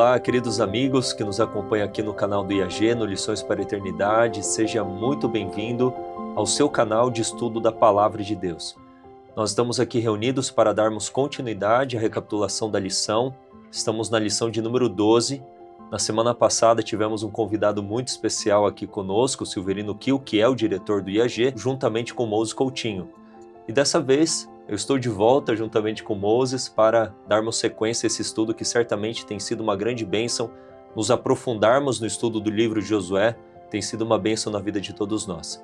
Olá, queridos amigos que nos acompanham aqui no canal do IAG, no Lições para a Eternidade. Seja muito bem-vindo ao seu canal de estudo da Palavra de Deus. Nós estamos aqui reunidos para darmos continuidade à recapitulação da lição. Estamos na lição de número 12. Na semana passada tivemos um convidado muito especial aqui conosco, o Silverino Kiel, que é o diretor do IAG, juntamente com Moses Coutinho. E dessa vez eu estou de volta juntamente com Moses para darmos sequência a esse estudo que certamente tem sido uma grande bênção. Nos aprofundarmos no estudo do livro de Josué tem sido uma bênção na vida de todos nós.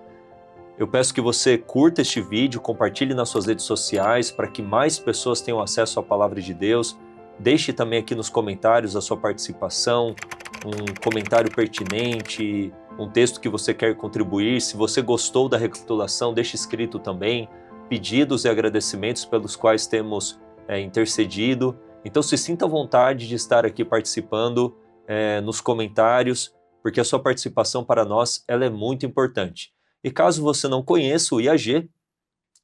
Eu peço que você curta este vídeo, compartilhe nas suas redes sociais para que mais pessoas tenham acesso à palavra de Deus. Deixe também aqui nos comentários a sua participação, um comentário pertinente, um texto que você quer contribuir. Se você gostou da recapitulação, deixe escrito também pedidos e agradecimentos pelos quais temos intercedido. Então se sinta à vontade de estar aqui participando nos comentários, porque a sua participação para nós ela é muito importante. E caso você não conheça o IAG,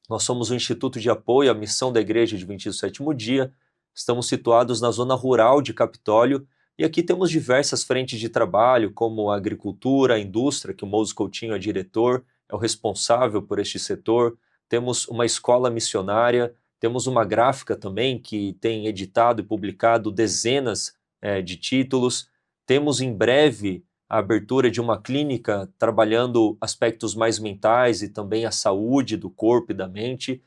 nós somos o Instituto de Apoio à Missão da Igreja Adventista do Sétimo Dia. Estamos situados na zona rural de Capitólio e aqui temos diversas frentes de trabalho, como a agricultura, a indústria, que o Moses Coutinho é diretor, é o responsável por este setor. Temos uma escola missionária, temos uma gráfica também que tem editado e publicado dezenas de títulos. Temos em breve a abertura de uma clínica trabalhando aspectos mais mentais e também a saúde do corpo e da mente.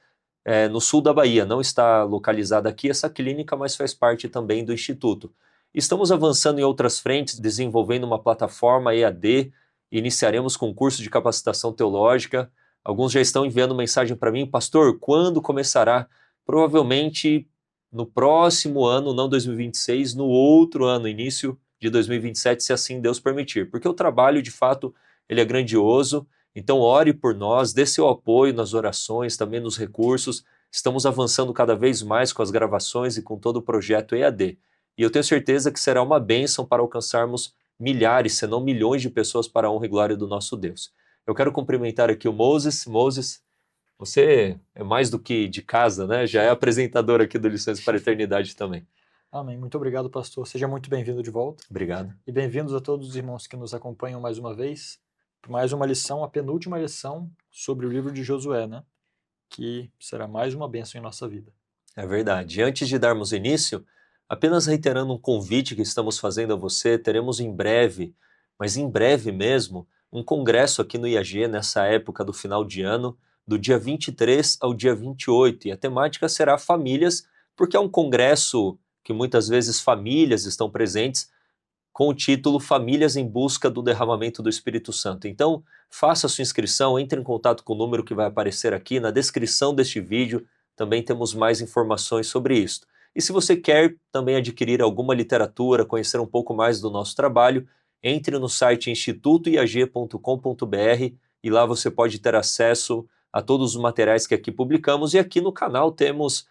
No sul da Bahia, não está localizada aqui essa clínica, mas faz parte também do Instituto. Estamos avançando em outras frentes, desenvolvendo uma plataforma EAD, iniciaremos com um curso de capacitação teológica. Alguns já estão enviando mensagem para mim: pastor, quando começará? Provavelmente no próximo ano, não 2026, no outro ano, início de 2027, se assim Deus permitir. Porque o trabalho, de fato, ele é grandioso. Então ore por nós, dê seu apoio nas orações, também nos recursos. Estamos avançando cada vez mais com as gravações e com todo o projeto EAD. E eu tenho certeza que será uma bênção para alcançarmos milhares, se não milhões de pessoas para a honra e glória do nosso Deus. Eu quero cumprimentar aqui o Moses. Moses, você é mais do que de casa, né? Já é apresentador aqui do Lições para a Eternidade também. Amém. Muito obrigado, pastor. Seja muito bem-vindo de volta. Obrigado. E bem-vindos a todos os irmãos que nos acompanham mais uma vez. Mais uma lição, a penúltima lição sobre o livro de Josué, né? Que será mais uma bênção em nossa vida. É verdade. E antes de darmos início, apenas reiterando um convite que estamos fazendo a você, teremos em breve, mas em breve mesmo, um congresso aqui no IAG nessa época do final de ano, do dia 23 ao dia 28, e a temática será famílias, porque é um congresso que muitas vezes famílias estão presentes, com o título Famílias em Busca do Derramamento do Espírito Santo. Então, faça a sua inscrição, entre em contato com o número que vai aparecer aqui na descrição deste vídeo, também temos mais informações sobre isso. E se você quer também adquirir alguma literatura, conhecer um pouco mais do nosso trabalho, entre no site institutoiag.com.br e lá você pode ter acesso a todos os materiais que aqui publicamos. E aqui no canal temos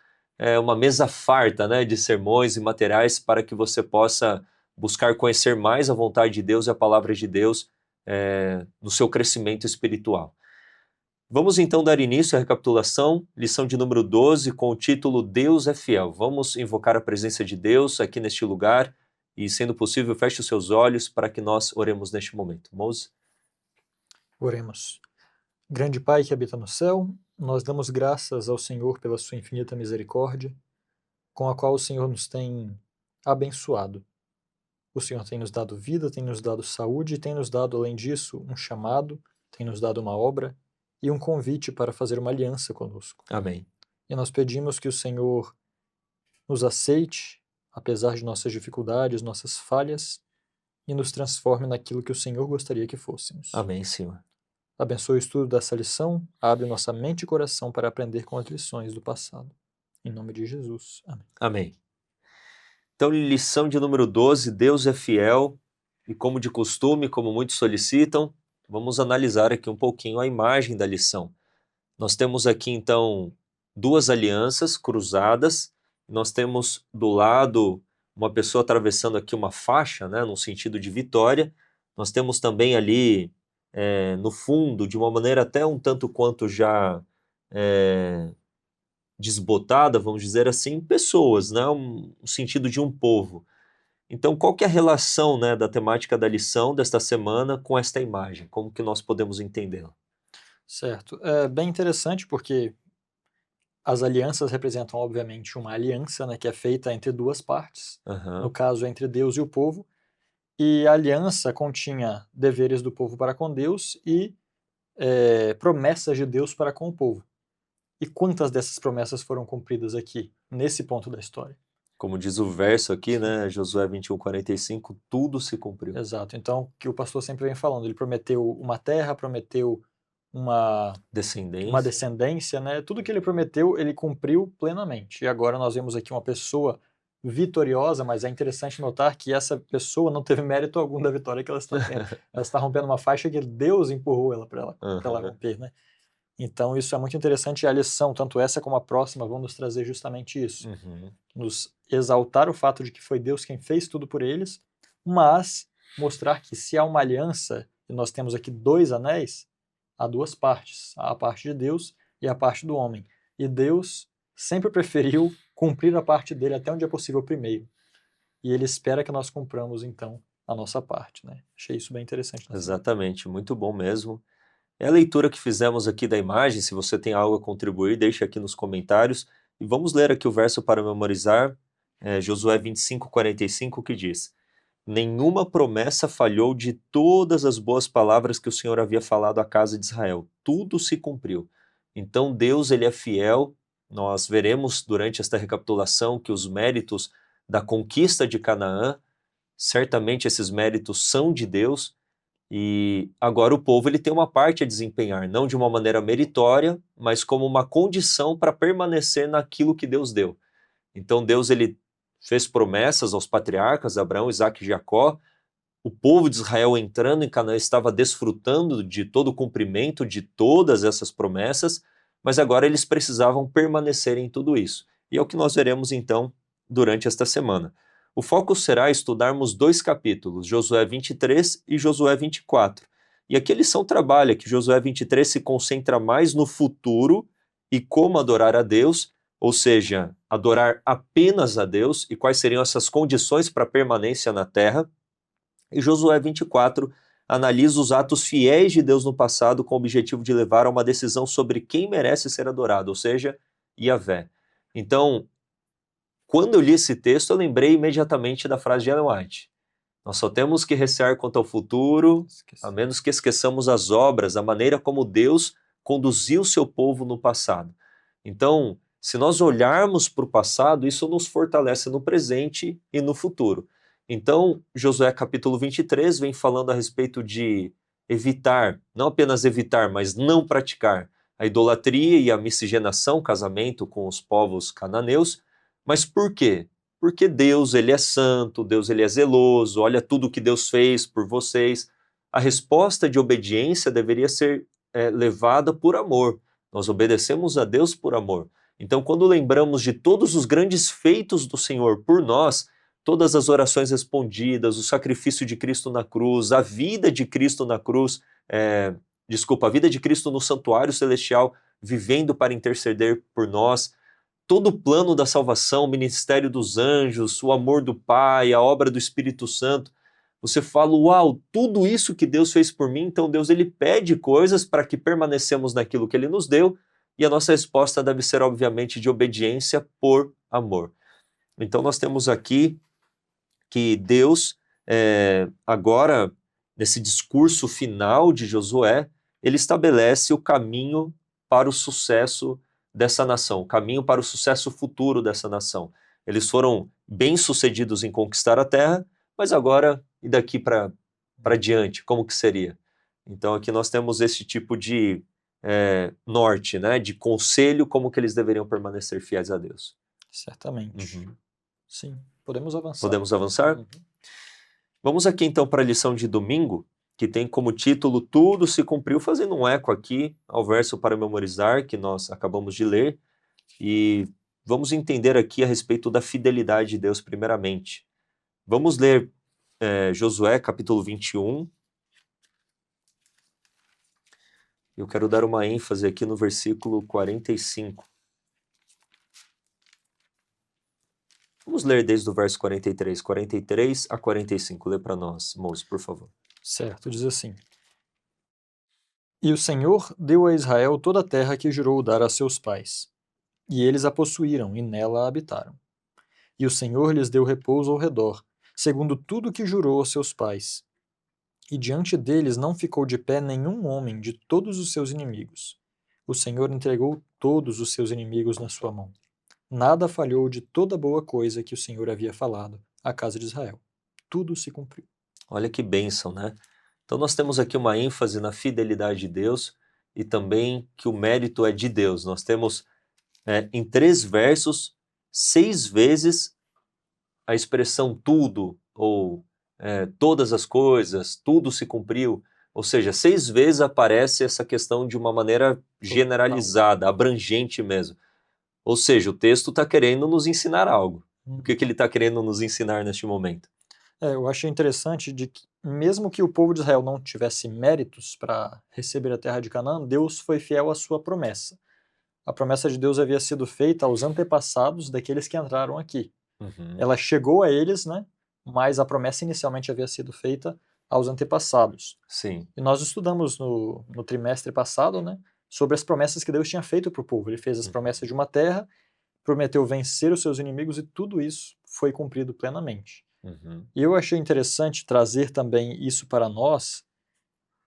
uma mesa farta, né, de sermões e materiais para que você possa buscar conhecer mais a vontade de Deus e a palavra de Deus no seu crescimento espiritual. Vamos então dar início à recapitulação, lição de número 12, com o título Deus é Fiel. Vamos invocar a presença de Deus aqui neste lugar e, sendo possível, feche os seus olhos para que nós oremos neste momento. Moses? Oremos. Grande Pai que habita no céu, nós damos graças ao Senhor pela sua infinita misericórdia, com a qual o Senhor nos tem abençoado. O Senhor tem nos dado vida, tem nos dado saúde, tem nos dado, além disso, um chamado, tem nos dado uma obra e um convite para fazer uma aliança conosco. Amém. E nós pedimos que o Senhor nos aceite, apesar de nossas dificuldades, nossas falhas, e nos transforme naquilo que o Senhor gostaria que fôssemos. Amém, Senhor. Abençoe o estudo dessa lição, abre nossa mente e coração para aprender com as lições do passado. Em nome de Jesus. Amém. Amém. Então, lição de número 12, Deus é fiel, e como de costume, como muitos solicitam, vamos analisar aqui um pouquinho a imagem da lição. Nós temos aqui, então, duas alianças cruzadas, nós temos do lado uma pessoa atravessando aqui uma faixa, né, no sentido de vitória, nós temos também ali, no fundo, de uma maneira até um tanto quanto já desbotada, vamos dizer assim, pessoas, né, um sentido de um povo. Então, qual que é a relação, né, da temática da lição desta semana com esta imagem? Como que nós podemos entendê-la? Certo. É bem interessante porque as alianças representam, obviamente, uma aliança, né, que é feita entre duas partes, no Aham. caso, entre Deus e o povo, e a aliança continha deveres do povo para com Deus e promessas de Deus para com o povo. E quantas dessas promessas foram cumpridas aqui, nesse ponto da história? Como diz o verso aqui, né, Josué 21:45, tudo se cumpriu. Exato. Então, o que o pastor sempre vem falando, ele prometeu uma terra, prometeu uma Descendência. descendência, né? Tudo que ele prometeu, ele cumpriu plenamente. E agora nós vemos aqui uma pessoa vitoriosa, mas é interessante notar que essa pessoa não teve mérito algum da vitória que ela está tendo. Ela está rompendo uma faixa que Deus empurrou ela para ela Aham. romper, né? Então isso é muito interessante e a lição, tanto essa como a próxima, vão nos trazer justamente isso. Uhum. Nos exaltar o fato de que foi Deus quem fez tudo por eles, mas mostrar que se há uma aliança, e nós temos aqui 2 anéis, há 2 partes, há a parte de Deus e a parte do homem. E Deus sempre preferiu cumprir a parte dele até onde é possível primeiro. E ele espera que nós cumpramos então a nossa parte, né. Achei isso bem interessante nessa imagem. Exatamente, muito bom mesmo. É a leitura que fizemos aqui da imagem. Se você tem algo a contribuir, deixe aqui nos comentários. E vamos ler aqui o verso para memorizar, Josué 25:45, que diz: Nenhuma promessa falhou de todas as boas palavras que o Senhor havia falado à casa de Israel. Tudo se cumpriu. Então Deus, ele é fiel. Nós veremos durante esta recapitulação que os méritos da conquista de Canaã, certamente esses méritos são de Deus. E agora o povo ele tem uma parte a desempenhar, não de uma maneira meritória, mas como uma condição para permanecer naquilo que Deus deu. Então Deus ele fez promessas aos patriarcas Abraão, Isaque e Jacó. O povo de Israel entrando em Canaã estava desfrutando de todo o cumprimento de todas essas promessas, mas agora eles precisavam permanecer em tudo isso. E é o que nós veremos então durante esta semana. O foco será estudarmos 2 capítulos, Josué 23 e Josué 24. E aqui a lição trabalha que Josué 23 se concentra mais no futuro e como adorar a Deus, ou seja, adorar apenas a Deus e quais seriam essas condições para permanência na terra. E Josué 24 analisa os atos fiéis de Deus no passado com o objetivo de levar a uma decisão sobre quem merece ser adorado, ou seja, Yahvé. Então, quando eu li esse texto, eu lembrei imediatamente da frase de Ellen White. Nós só temos que recear quanto ao futuro, a menos que esqueçamos as obras, a maneira como Deus conduziu o seu povo no passado. Então, se nós olharmos para o passado, isso nos fortalece no presente e no futuro. Então, Josué capítulo 23 vem falando a respeito de evitar, não apenas evitar, mas não praticar a idolatria e a miscigenação, casamento com os povos cananeus. Mas por quê? Porque Deus, ele é santo, Deus, ele é zeloso, olha tudo que Deus fez por vocês. A resposta de obediência deveria ser levada por amor. Nós obedecemos a Deus por amor. Então, quando lembramos de todos os grandes feitos do Senhor por nós, todas as orações respondidas, o sacrifício de Cristo na cruz, a vida de Cristo na cruz, a vida de Cristo no santuário celestial, vivendo para interceder por nós, todo o plano da salvação, o ministério dos anjos, o amor do Pai, a obra do Espírito Santo, você fala, uau, tudo isso que Deus fez por mim, então Deus ele pede coisas para que permanecemos naquilo que ele nos deu, e a nossa resposta deve ser, obviamente, de obediência por amor. Então nós temos aqui que Deus, agora, nesse discurso final de Josué, ele estabelece o caminho para o sucesso dessa nação, o caminho para o sucesso futuro dessa nação. Eles foram bem-sucedidos em conquistar a terra, mas agora, e daqui para diante, como que seria? Então aqui nós temos esse tipo de norte, né, de conselho, como que eles deveriam permanecer fiéis a Deus. Certamente. Uhum. Sim, podemos avançar. Podemos avançar? Uhum. Vamos aqui então para a lição de domingo, que tem como título Tudo se cumpriu, fazendo um eco aqui ao verso para memorizar que nós acabamos de ler, e vamos entender aqui a respeito da fidelidade de Deus primeiramente. Vamos ler Josué capítulo 21. Eu quero dar uma ênfase aqui no versículo 45. Vamos ler desde o verso 43 a 45. Lê para nós, moço, por favor. Certo, diz assim: E o Senhor deu a Israel toda a terra que jurou dar a seus pais, e eles a possuíram e nela habitaram. E o Senhor lhes deu repouso ao redor, segundo tudo que jurou aos seus pais. E diante deles não ficou de pé nenhum homem de todos os seus inimigos. O Senhor entregou todos os seus inimigos na sua mão. Nada falhou de toda boa coisa que o Senhor havia falado à casa de Israel. Tudo se cumpriu. Olha que bênção, né? Então nós temos aqui uma ênfase na fidelidade de Deus e também que o mérito é de Deus. Nós temos em 3 versos, 6 vezes a expressão tudo ou todas as coisas, tudo se cumpriu. Ou seja, 6 vezes aparece essa questão de uma maneira generalizada, abrangente mesmo. Ou seja, o texto está querendo nos ensinar algo. O que ele está querendo nos ensinar neste momento? Eu achei interessante de que, mesmo que o povo de Israel não tivesse méritos para receber a terra de Canaã, Deus foi fiel à sua promessa. A promessa de Deus havia sido feita aos antepassados daqueles que entraram aqui. Ela chegou a eles, né? Mas a promessa inicialmente havia sido feita aos antepassados. Sim. E nós estudamos no trimestre passado, né, sobre as promessas que Deus tinha feito para o povo. Ele fez as promessas de uma terra, prometeu vencer os seus inimigos e tudo isso foi cumprido plenamente. E eu achei interessante trazer também isso para nós,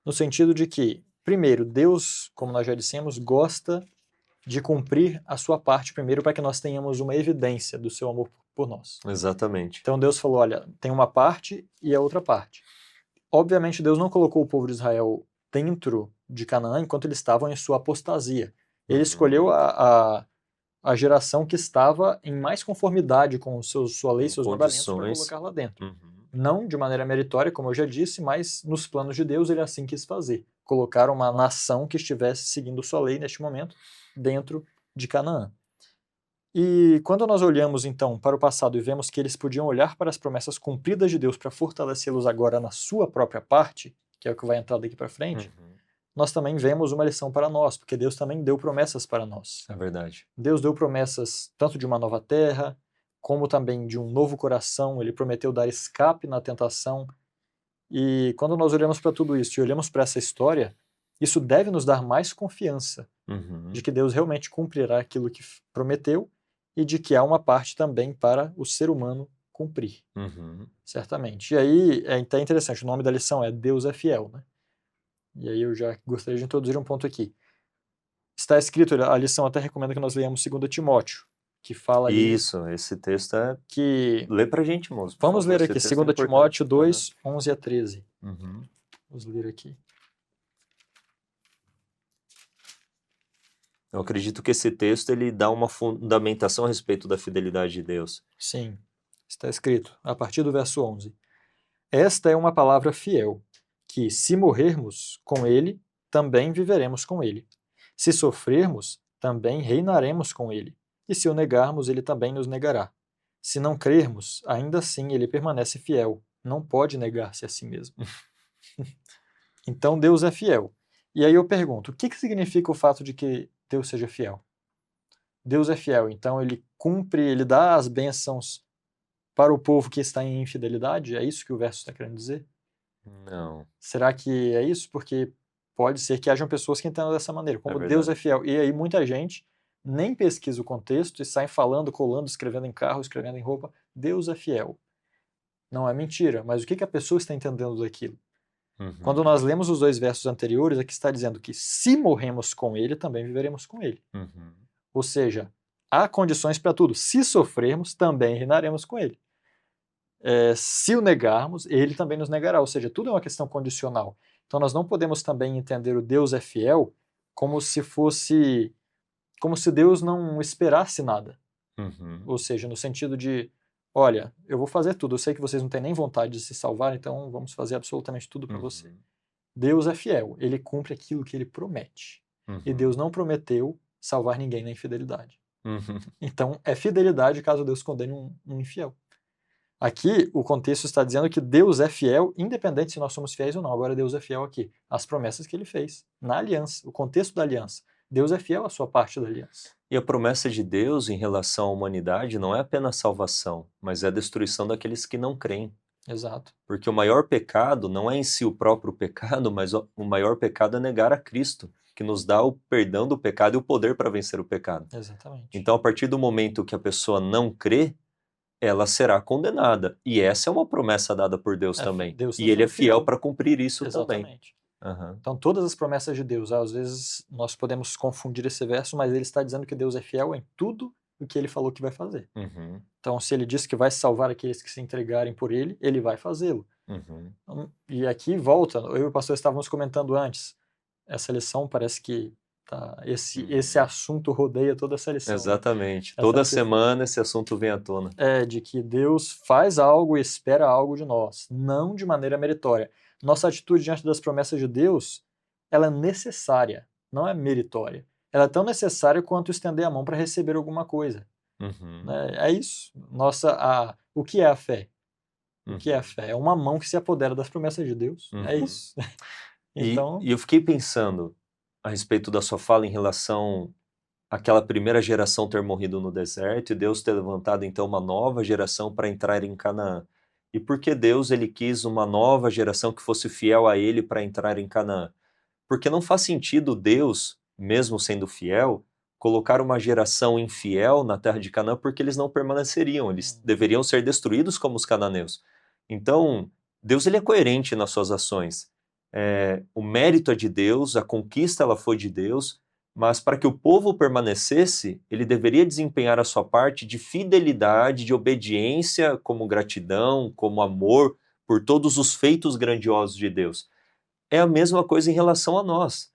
no sentido de que, primeiro, Deus, como nós já dissemos, gosta de cumprir a sua parte primeiro para que nós tenhamos uma evidência do seu amor por nós. Exatamente. Então Deus falou, olha, tem uma parte e a outra parte. Obviamente Deus não colocou o povo de Israel dentro de Canaã enquanto eles estavam em sua apostasia. Ele escolheu a geração que estava em mais conformidade com sua lei e seus mandamentos para colocar lá dentro. Não de maneira meritória, como eu já disse, mas nos planos de Deus ele assim quis fazer. Colocar uma nação que estivesse seguindo sua lei neste momento dentro de Canaã. E quando nós olhamos então para o passado e vemos que eles podiam olhar para as promessas cumpridas de Deus para fortalecê-los agora na sua própria parte, que é o que vai entrar daqui para frente, nós também vemos uma lição para nós, porque Deus também deu promessas para nós. É verdade. Deus deu promessas tanto de uma nova terra, como também de um novo coração. Ele prometeu dar escape na tentação. E quando nós olhamos para tudo isso e olhamos para essa história, isso deve nos dar mais confiança de que Deus realmente cumprirá aquilo que prometeu e de que há uma parte também para o ser humano cumprir. Certamente. E aí é até interessante, o nome da lição é Deus é fiel, né? E aí eu já gostaria de introduzir um ponto aqui. Está escrito, a lição até recomenda que nós leamos 2 Timóteo, que fala ali... Isso, esse texto é... que... Lê pra gente, moço. Vamos ler aqui, 2 Timóteo 2, 11 a 13. Vamos ler aqui. Eu acredito que esse texto ele dá uma fundamentação a respeito da fidelidade de Deus. Sim, está escrito, a partir do verso 11. Esta é uma palavra fiel, que se morrermos com ele, também viveremos com ele. Se sofrermos, também reinaremos com ele. E se o negarmos, ele também nos negará. Se não crermos, ainda assim ele permanece fiel. Não pode negar-se a si mesmo. Então Deus é fiel. E aí eu pergunto, o que significa o fato de que Deus seja fiel? Deus é fiel, então ele cumpre, ele dá as bênçãos para o povo que está em infidelidade? É isso que o verso está querendo dizer? Não. Será que é isso? Porque pode ser que hajam pessoas que entendam dessa maneira, como Deus é fiel. E aí muita gente nem pesquisa o contexto e sai falando, colando, escrevendo em carro, escrevendo em roupa. Deus é fiel. Não é mentira, mas o que a pessoa está entendendo daquilo? Quando nós lemos os 2 versos anteriores, aqui está dizendo que se morremos com ele, também viveremos com ele. Ou seja, há condições para tudo. Se sofrermos, também reinaremos com ele. Se o negarmos, ele também nos negará. Ou seja, tudo é uma questão condicional. Então nós não podemos também entender o Deus é fiel como se fosse... como se Deus não esperasse nada. Ou seja, no sentido de, olha, eu vou fazer tudo, eu sei que vocês não têm nem vontade de se salvar, então vamos fazer absolutamente tudo para você. Deus é fiel, ele cumpre aquilo que ele promete. E Deus não prometeu salvar ninguém na infidelidade. Então é fidelidade caso Deus condene um infiel. Aqui o contexto está dizendo que Deus é fiel, independente se nós somos fiéis ou não. Agora Deus é fiel aqui, às promessas que ele fez, na aliança, o contexto da aliança. Deus é fiel à sua parte da aliança. E a promessa de Deus em relação à humanidade não é apenas salvação, mas é a destruição daqueles que não creem. Exato. Porque o maior pecado não é em si o próprio pecado, mas o maior pecado é negar a Cristo, que nos dá o perdão do pecado e o poder para vencer o pecado. Exatamente. Então, a partir do momento que a pessoa não crê, ela será condenada. E essa é uma promessa dada por Deus também. Deus E ele é foi fiel para cumprir isso também. Exatamente. Uhum. Então, todas as promessas de Deus, às vezes nós podemos confundir esse verso, mas ele está dizendo que Deus é fiel em tudo o que ele falou que vai fazer. Uhum. Então, se ele disse que vai salvar aqueles que se entregarem por ele, ele vai fazê-lo. Uhum. E aqui volta, eu e o pastor estávamos comentando antes, essa lição parece que esse assunto rodeia toda essa lição. Exatamente. Essa Toda questão. semana esse assunto vem à tona. De que Deus faz algo e espera algo de nós, não de maneira meritória. Nossa atitude diante das promessas de Deus, ela é necessária, não é meritória. Ela é tão necessária quanto estender a mão para receber alguma coisa. Uhum. Né? É isso. O que é a fé? O que é a fé? É uma mão que se apodera das promessas de Deus. É isso. Então... E eu fiquei pensando a respeito da sua fala em relação àquela primeira geração ter morrido no deserto e Deus ter levantado então uma nova geração para entrar em Canaã. E por que Deus ele quis uma nova geração que fosse fiel a ele para entrar em Canaã? Porque não faz sentido Deus, mesmo sendo fiel, colocar uma geração infiel na terra de Canaã, porque eles não permaneceriam, eles deveriam ser destruídos como os cananeus. Então, Deus ele é coerente nas suas ações. O mérito é de Deus, a conquista ela foi de Deus, mas para que o povo permanecesse, ele deveria desempenhar a sua parte de fidelidade, de obediência, como gratidão, como amor por todos os feitos grandiosos de Deus. É a mesma coisa em relação a nós.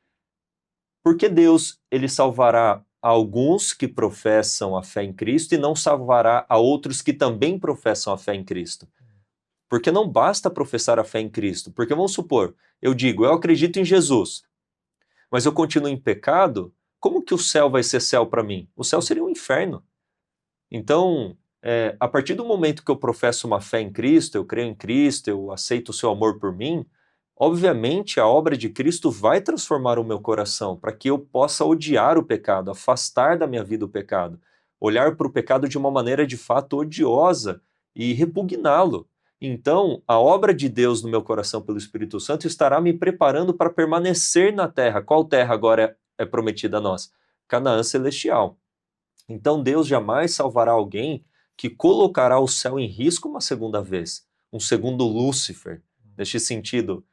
Porque Deus ele salvará alguns que professam a fé em Cristo e não salvará a outros que também professam a fé em Cristo? Porque não basta professar a fé em Cristo. Porque vamos supor, eu digo, eu acredito em Jesus, mas eu continuo em pecado, como que o céu vai ser céu para mim? O céu seria um inferno. Então, a partir do momento que eu professo uma fé em Cristo, eu creio em Cristo, eu aceito o seu amor por mim, obviamente a obra de Cristo vai transformar o meu coração para que eu possa odiar o pecado, afastar da minha vida o pecado, olhar para o pecado de uma maneira de fato odiosa e repugná-lo. Então, a obra de Deus no meu coração pelo Espírito Santo estará me preparando para permanecer na terra. Qual terra agora é prometida a nós? Canaã celestial. Então, Deus jamais salvará alguém que colocará o céu em risco uma segunda vez, um segundo Lúcifer, neste sentido.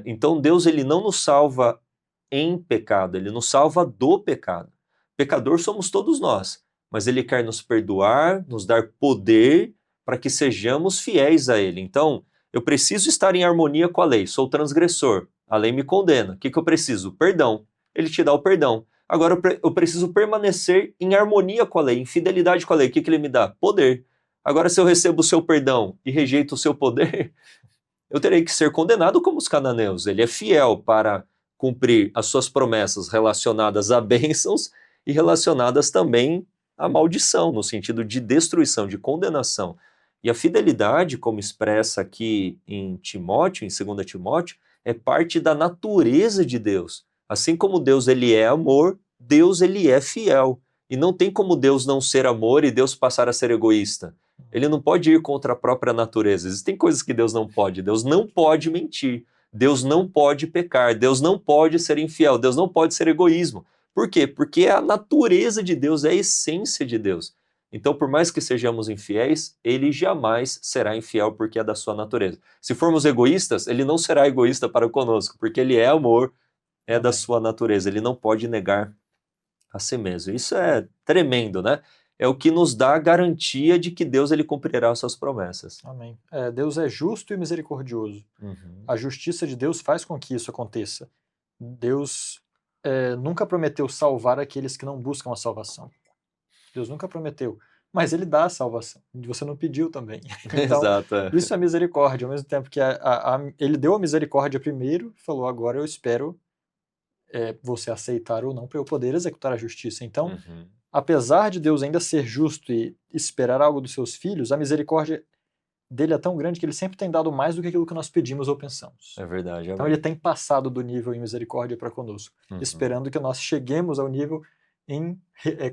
Então, Deus ele não nos salva em pecado, ele nos salva do pecado. Pecador somos todos nós, mas ele quer nos perdoar, nos dar poder para que sejamos fiéis a ele. Então, eu preciso estar em harmonia com a lei, sou transgressor, a lei me condena. O que eu preciso? Perdão. Ele te dá o perdão. Agora eu preciso permanecer em harmonia com a lei, em fidelidade com a lei. O que ele me dá? Poder. Agora, se eu recebo o seu perdão e rejeito o seu poder, eu terei que ser condenado como os cananeus. Ele é fiel para cumprir as suas promessas relacionadas a bênçãos e relacionadas também à maldição, no sentido de destruição, de condenação. E a fidelidade, como expressa aqui em Timóteo, em 2 Timóteo, é parte da natureza de Deus. Assim como Deus ele é amor, Deus ele é fiel. E não tem como Deus não ser amor e Deus passar a ser egoísta. Ele não pode ir contra a própria natureza. Existem coisas que Deus não pode. Deus não pode mentir. Deus não pode pecar. Deus não pode ser infiel. Deus não pode ser egoísmo. Por quê? Porque é a natureza de Deus, é a essência de Deus. Então, por mais que sejamos infiéis, ele jamais será infiel porque é da sua natureza. Se formos egoístas, ele não será egoísta para conosco, porque ele é amor, é da sua natureza. Ele não pode negar a si mesmo. Isso é tremendo, né? É o que nos dá a garantia de que Deus ele cumprirá as suas promessas. Amém. Deus é justo e misericordioso. A justiça de Deus faz com que isso aconteça. Deus nunca prometeu salvar aqueles que não buscam a salvação. Deus nunca prometeu, mas ele dá a salvação. Você não pediu também. Então, Exato. Isso é misericórdia, ao mesmo tempo que ele deu a misericórdia primeiro, falou, agora eu espero você aceitar ou não para eu poder executar a justiça. Então, apesar de Deus ainda ser justo e esperar algo dos seus filhos, a misericórdia dele é tão grande que ele sempre tem dado mais do que aquilo que nós pedimos ou pensamos. É verdade. Então ele tem passado do nível em misericórdia para conosco, esperando que nós cheguemos ao nível em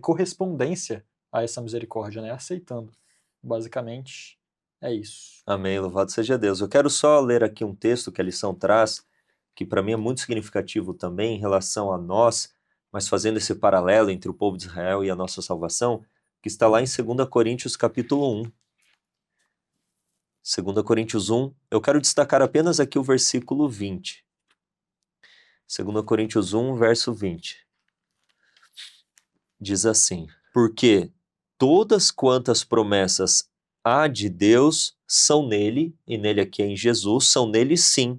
correspondência a essa misericórdia, né? Aceitando. Basicamente, é isso. Amém, louvado seja Deus. Eu quero só ler aqui um texto que a lição traz, que para mim é muito significativo também em relação a nós, mas fazendo esse paralelo entre o povo de Israel e a nossa salvação, que está lá em 2 Coríntios capítulo 1. 2 Coríntios 1, eu quero destacar apenas aqui o versículo 20. 2 Coríntios 1, verso 20. Diz assim: porque todas quantas promessas há de Deus são nele, e nele aqui é em Jesus, são nele sim.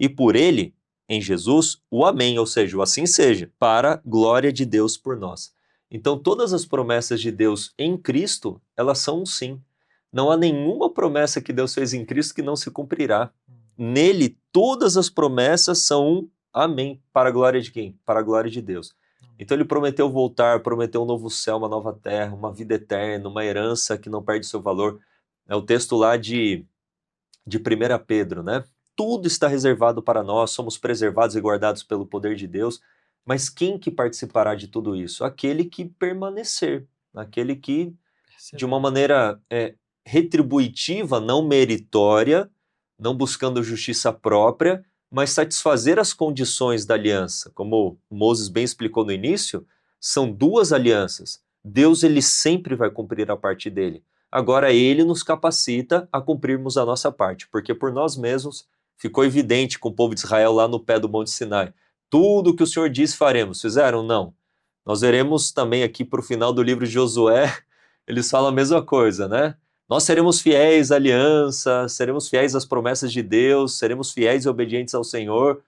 E por ele, em Jesus, o amém, ou seja, o assim seja, para a glória de Deus por nós. Então todas as promessas de Deus em Cristo, elas são um sim. Não há nenhuma promessa que Deus fez em Cristo que não se cumprirá. Nele, todas as promessas são um amém. Para a glória de quem? Para a glória de Deus. Então ele prometeu voltar, prometeu um novo céu, uma nova terra, uma vida eterna, uma herança que não perde seu valor. É o texto lá de 1 Pedro, né? Tudo está reservado para nós, somos preservados e guardados pelo poder de Deus. Mas quem que participará de tudo isso? Aquele que permanecer, aquele que, de uma maneira retributiva, não meritória, não buscando justiça própria, mas satisfazer as condições da aliança. Como Moses bem explicou no início, são duas alianças. Deus, ele sempre vai cumprir a parte dele. Agora ele nos capacita a cumprirmos a nossa parte, porque por nós mesmos ficou evidente com o povo de Israel lá no pé do Monte Sinai. Tudo que o Senhor disse faremos. Fizeram? Não. Nós veremos também aqui para o final do livro de Josué, eles falam a mesma coisa, né? Nós seremos fiéis à aliança, seremos fiéis às promessas de Deus, seremos fiéis e obedientes ao Senhor.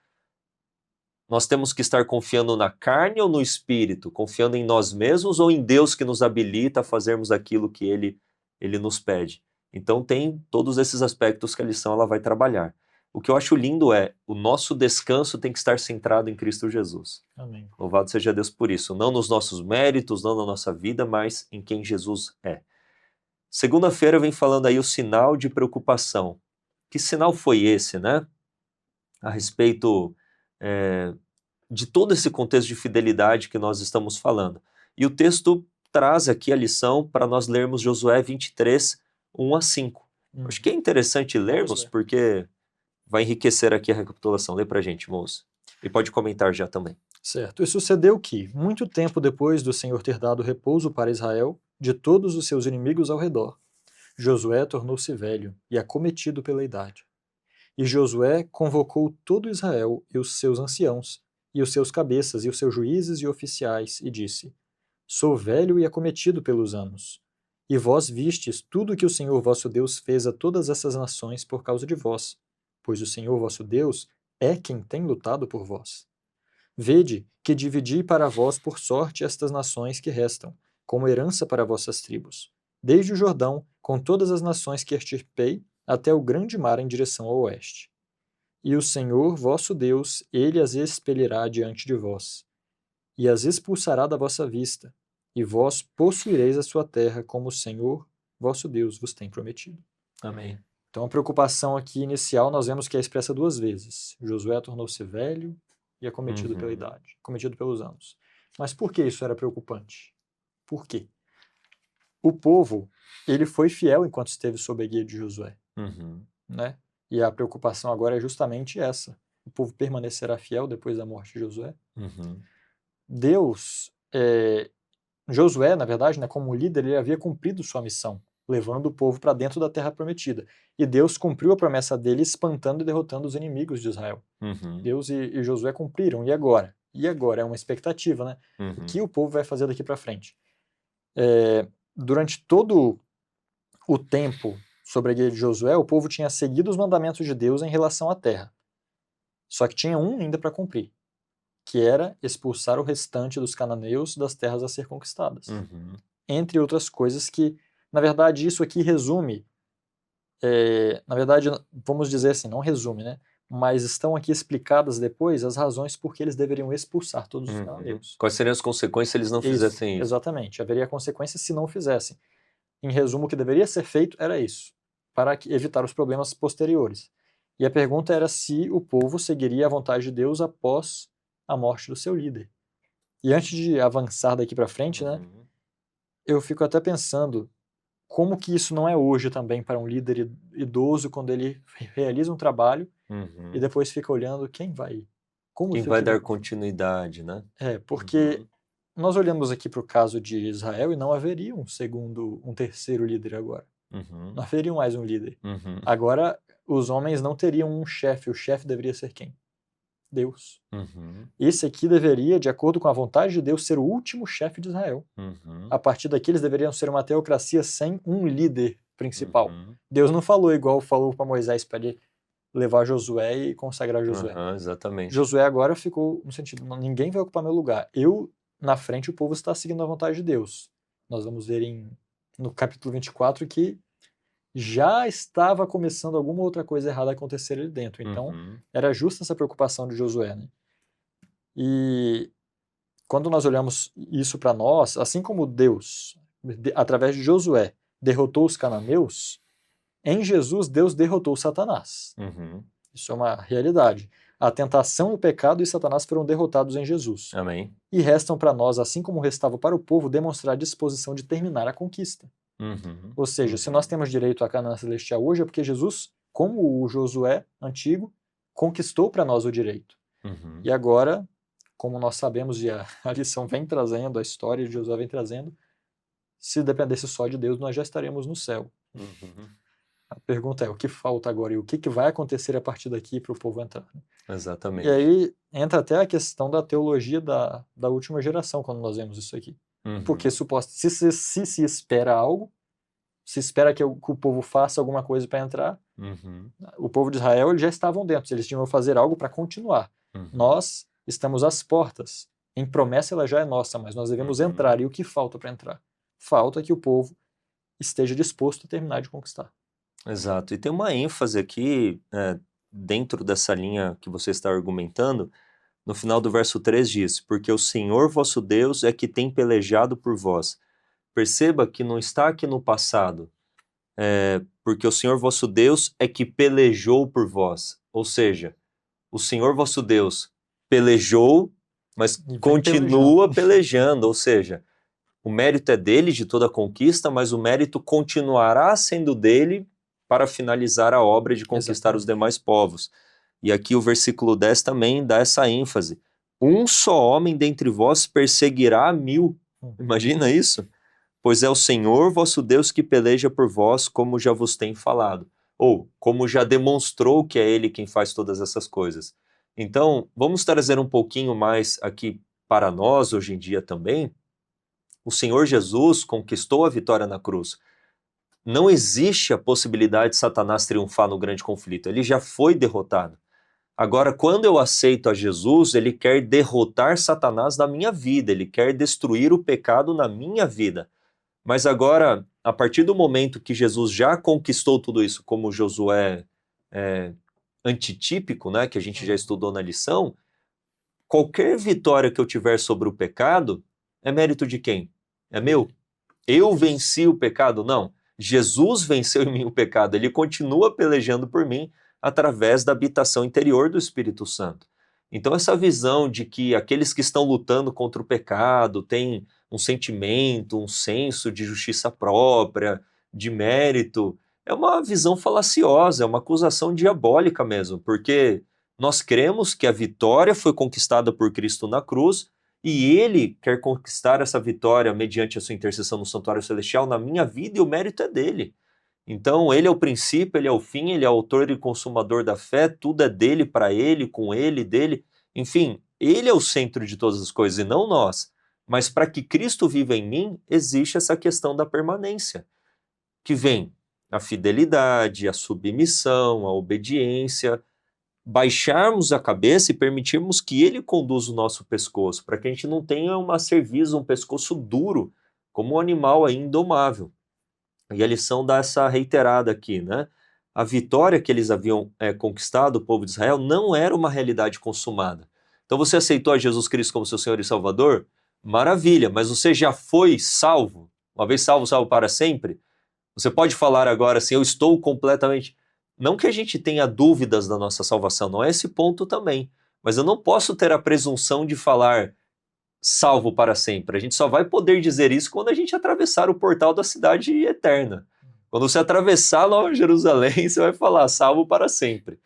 Nós temos que estar confiando na carne ou no Espírito? Confiando em nós mesmos ou em Deus que nos habilita a fazermos aquilo que Ele nos pede? Então tem todos esses aspectos que a lição ela vai trabalhar. O que eu acho lindo é, o nosso descanso tem que estar centrado em Cristo Jesus. Amém. Louvado seja Deus por isso. Não nos nossos méritos, não na nossa vida, mas em quem Jesus é. Segunda-feira vem falando aí o sinal de preocupação. Que sinal foi esse, né? A respeito de todo esse contexto de fidelidade que nós estamos falando. E o texto traz aqui a lição para nós lermos Josué 23, 1 a 5. Acho que é interessante lermos, porque vai enriquecer aqui a recapitulação. Lê para a gente, moço. E pode comentar já também. Certo. E sucedeu que, muito tempo depois do Senhor ter dado repouso para Israel, de todos os seus inimigos ao redor, Josué tornou-se velho e acometido pela idade. E Josué convocou todo Israel e os seus anciãos, e os seus cabeças, e os seus juízes e oficiais, e disse: Sou velho e acometido pelos anos. E vós vistes tudo o que o Senhor vosso Deus fez a todas essas nações por causa de vós, pois o Senhor vosso Deus é quem tem lutado por vós. Vede que dividi para vós por sorte estas nações que restam, como herança para vossas tribos, desde o Jordão, com todas as nações que extirpei, até o grande mar em direção ao oeste. E o Senhor vosso Deus, ele as expelirá diante de vós, e as expulsará da vossa vista, e vós possuireis a sua terra, como o Senhor vosso Deus vos tem prometido. Amém. Então a preocupação aqui inicial nós vemos que é expressa duas vezes. Josué tornou-se velho e acometido pela idade, acometido pelos anos. Mas por que isso era preocupante? Por quê? O povo, ele foi fiel enquanto esteve sob a guia de Josué, né? E a preocupação agora é justamente essa. O povo permanecerá fiel depois da morte de Josué? Deus, Josué, na verdade, né, como líder, ele havia cumprido sua missão, levando o povo para dentro da terra prometida. E Deus cumpriu a promessa dele, espantando e derrotando os inimigos de Israel. Deus e Josué cumpriram. E agora? E agora? É uma expectativa, né? O que o povo vai fazer daqui para frente? Durante todo o tempo sobre a guia de Josué, o povo tinha seguido os mandamentos de Deus em relação à terra. Só que tinha um ainda para cumprir, que era expulsar o restante dos cananeus das terras a ser conquistadas. Entre outras coisas que, na verdade, isso aqui resume, na verdade, vamos dizer assim, não resume, né? Mas estão aqui explicadas depois as razões por que eles deveriam expulsar todos os cananeus. Quais seriam as consequências se eles não fizessem isso? Exatamente, haveria consequências se não fizessem. Em resumo, o que deveria ser feito era isso. para evitar os problemas posteriores. E a pergunta era se o povo seguiria a vontade de Deus após a morte do seu líder. E antes de avançar daqui para frente, né, eu fico até pensando como que isso não é hoje também para um líder idoso quando ele realiza um trabalho e depois fica olhando quem vai dar continuidade, né? Porque nós olhamos aqui para o caso de Israel e não haveria um terceiro líder agora. Não haveria mais um líder. Agora, os homens não teriam um chefe. O chefe deveria ser quem? Deus. Esse aqui deveria, de acordo com a vontade de Deus, ser o último chefe de Israel. A partir daqui, eles deveriam ser uma teocracia sem um líder principal. Deus não falou igual falou para Moisés para ele levar Josué e consagrar Josué. Exatamente. Josué agora ficou no sentido, ninguém vai ocupar meu lugar. Eu, na frente, o povo está seguindo a vontade de Deus. Nós vamos ver no capítulo 24 que já estava começando alguma outra coisa errada a acontecer ali dentro. Então, era justa essa preocupação de Josué, né? E quando nós olhamos isso para nós, assim como Deus, através de Josué, derrotou os cananeus, em Jesus, Deus derrotou Satanás. Isso é uma realidade. A tentação, o pecado e Satanás foram derrotados em Jesus. Amém. E restam para nós, assim como restava para o povo, demonstrar a disposição de terminar a conquista. Ou seja, se nós temos direito à Canaã Celestial hoje, é porque Jesus, como o Josué antigo, conquistou para nós o direito. E agora, como nós sabemos, e a lição vem trazendo, a história de Josué vem trazendo, se dependesse só de Deus, nós já estaríamos no céu. A pergunta é, o que falta agora e o que vai acontecer a partir daqui para o povo entrar? Exatamente. E aí entra até a questão da teologia da última geração, quando nós vemos isso aqui. Porque se espera algo, se espera que o povo faça alguma coisa para entrar, o povo de Israel eles já estavam dentro, eles tinham que fazer algo para continuar. Nós estamos às portas. Em promessa ela já é nossa, mas nós devemos entrar. E o que falta para entrar? Falta que o povo esteja disposto a terminar de conquistar. Exato. E tem uma ênfase aqui, dentro dessa linha que você está argumentando, no final do verso 3 diz, porque o Senhor vosso Deus é que tem pelejado por vós. Perceba que não está aqui no passado, porque o Senhor vosso Deus é que pelejou por vós. Ou seja, o Senhor vosso Deus pelejou, mas continua pelejando. Ou seja, o mérito é dele de toda a conquista, mas o mérito continuará sendo dele para finalizar a obra de conquistar os demais povos. E aqui o versículo 10 também dá essa ênfase. Um só homem dentre vós perseguirá 1000. Imagina isso? Pois é o Senhor vosso Deus que peleja por vós, como já vos tem falado. Ou, como já demonstrou que é Ele quem faz todas essas coisas. Então, vamos trazer um pouquinho mais aqui para nós, hoje em dia também. O Senhor Jesus conquistou a vitória na cruz. Não existe a possibilidade de Satanás triunfar no grande conflito. Ele já foi derrotado. Agora, quando eu aceito a Jesus, ele quer derrotar Satanás na minha vida, ele quer destruir o pecado na minha vida. Mas agora, a partir do momento que Jesus já conquistou tudo isso, como Josué antitípico, né, que a gente já estudou na lição, qualquer vitória que eu tiver sobre o pecado é mérito de quem? É meu? Eu venci o pecado? Não. Jesus venceu em mim o pecado, ele continua pelejando por mim através da habitação interior do Espírito Santo. Então essa visão de que aqueles que estão lutando contra o pecado têm um sentimento, um senso de justiça própria, de mérito, é uma visão falaciosa, é uma acusação diabólica mesmo, porque nós cremos que a vitória foi conquistada por Cristo na cruz e Ele quer conquistar essa vitória mediante a sua intercessão no santuário celestial na minha vida e o mérito é dele. Então, ele é o princípio, ele é o fim, ele é o autor e consumador da fé, tudo é dele, para ele, com ele, dele. Enfim, ele é o centro de todas as coisas e não nós. Mas para que Cristo viva em mim, existe essa questão da permanência, que vem a fidelidade, a submissão, a obediência, baixarmos a cabeça e permitirmos que ele conduza o nosso pescoço, para que a gente não tenha uma cerviz, um pescoço duro, como um animal aí indomável. E a lição dá essa reiterada aqui, né? A vitória que eles haviam conquistado, o povo de Israel, não era uma realidade consumada. Então você aceitou a Jesus Cristo como seu Senhor e Salvador? Maravilha, mas você já foi salvo? Uma vez salvo, salvo para sempre? Você pode falar agora assim, eu estou completamente... Não que a gente tenha dúvidas da nossa salvação, não é esse ponto também. Mas eu não posso ter a presunção de falar salvo para sempre. A gente só vai poder dizer isso quando a gente atravessar o portal da cidade eterna. Quando você atravessar Nova Jerusalém, você vai falar salvo para sempre.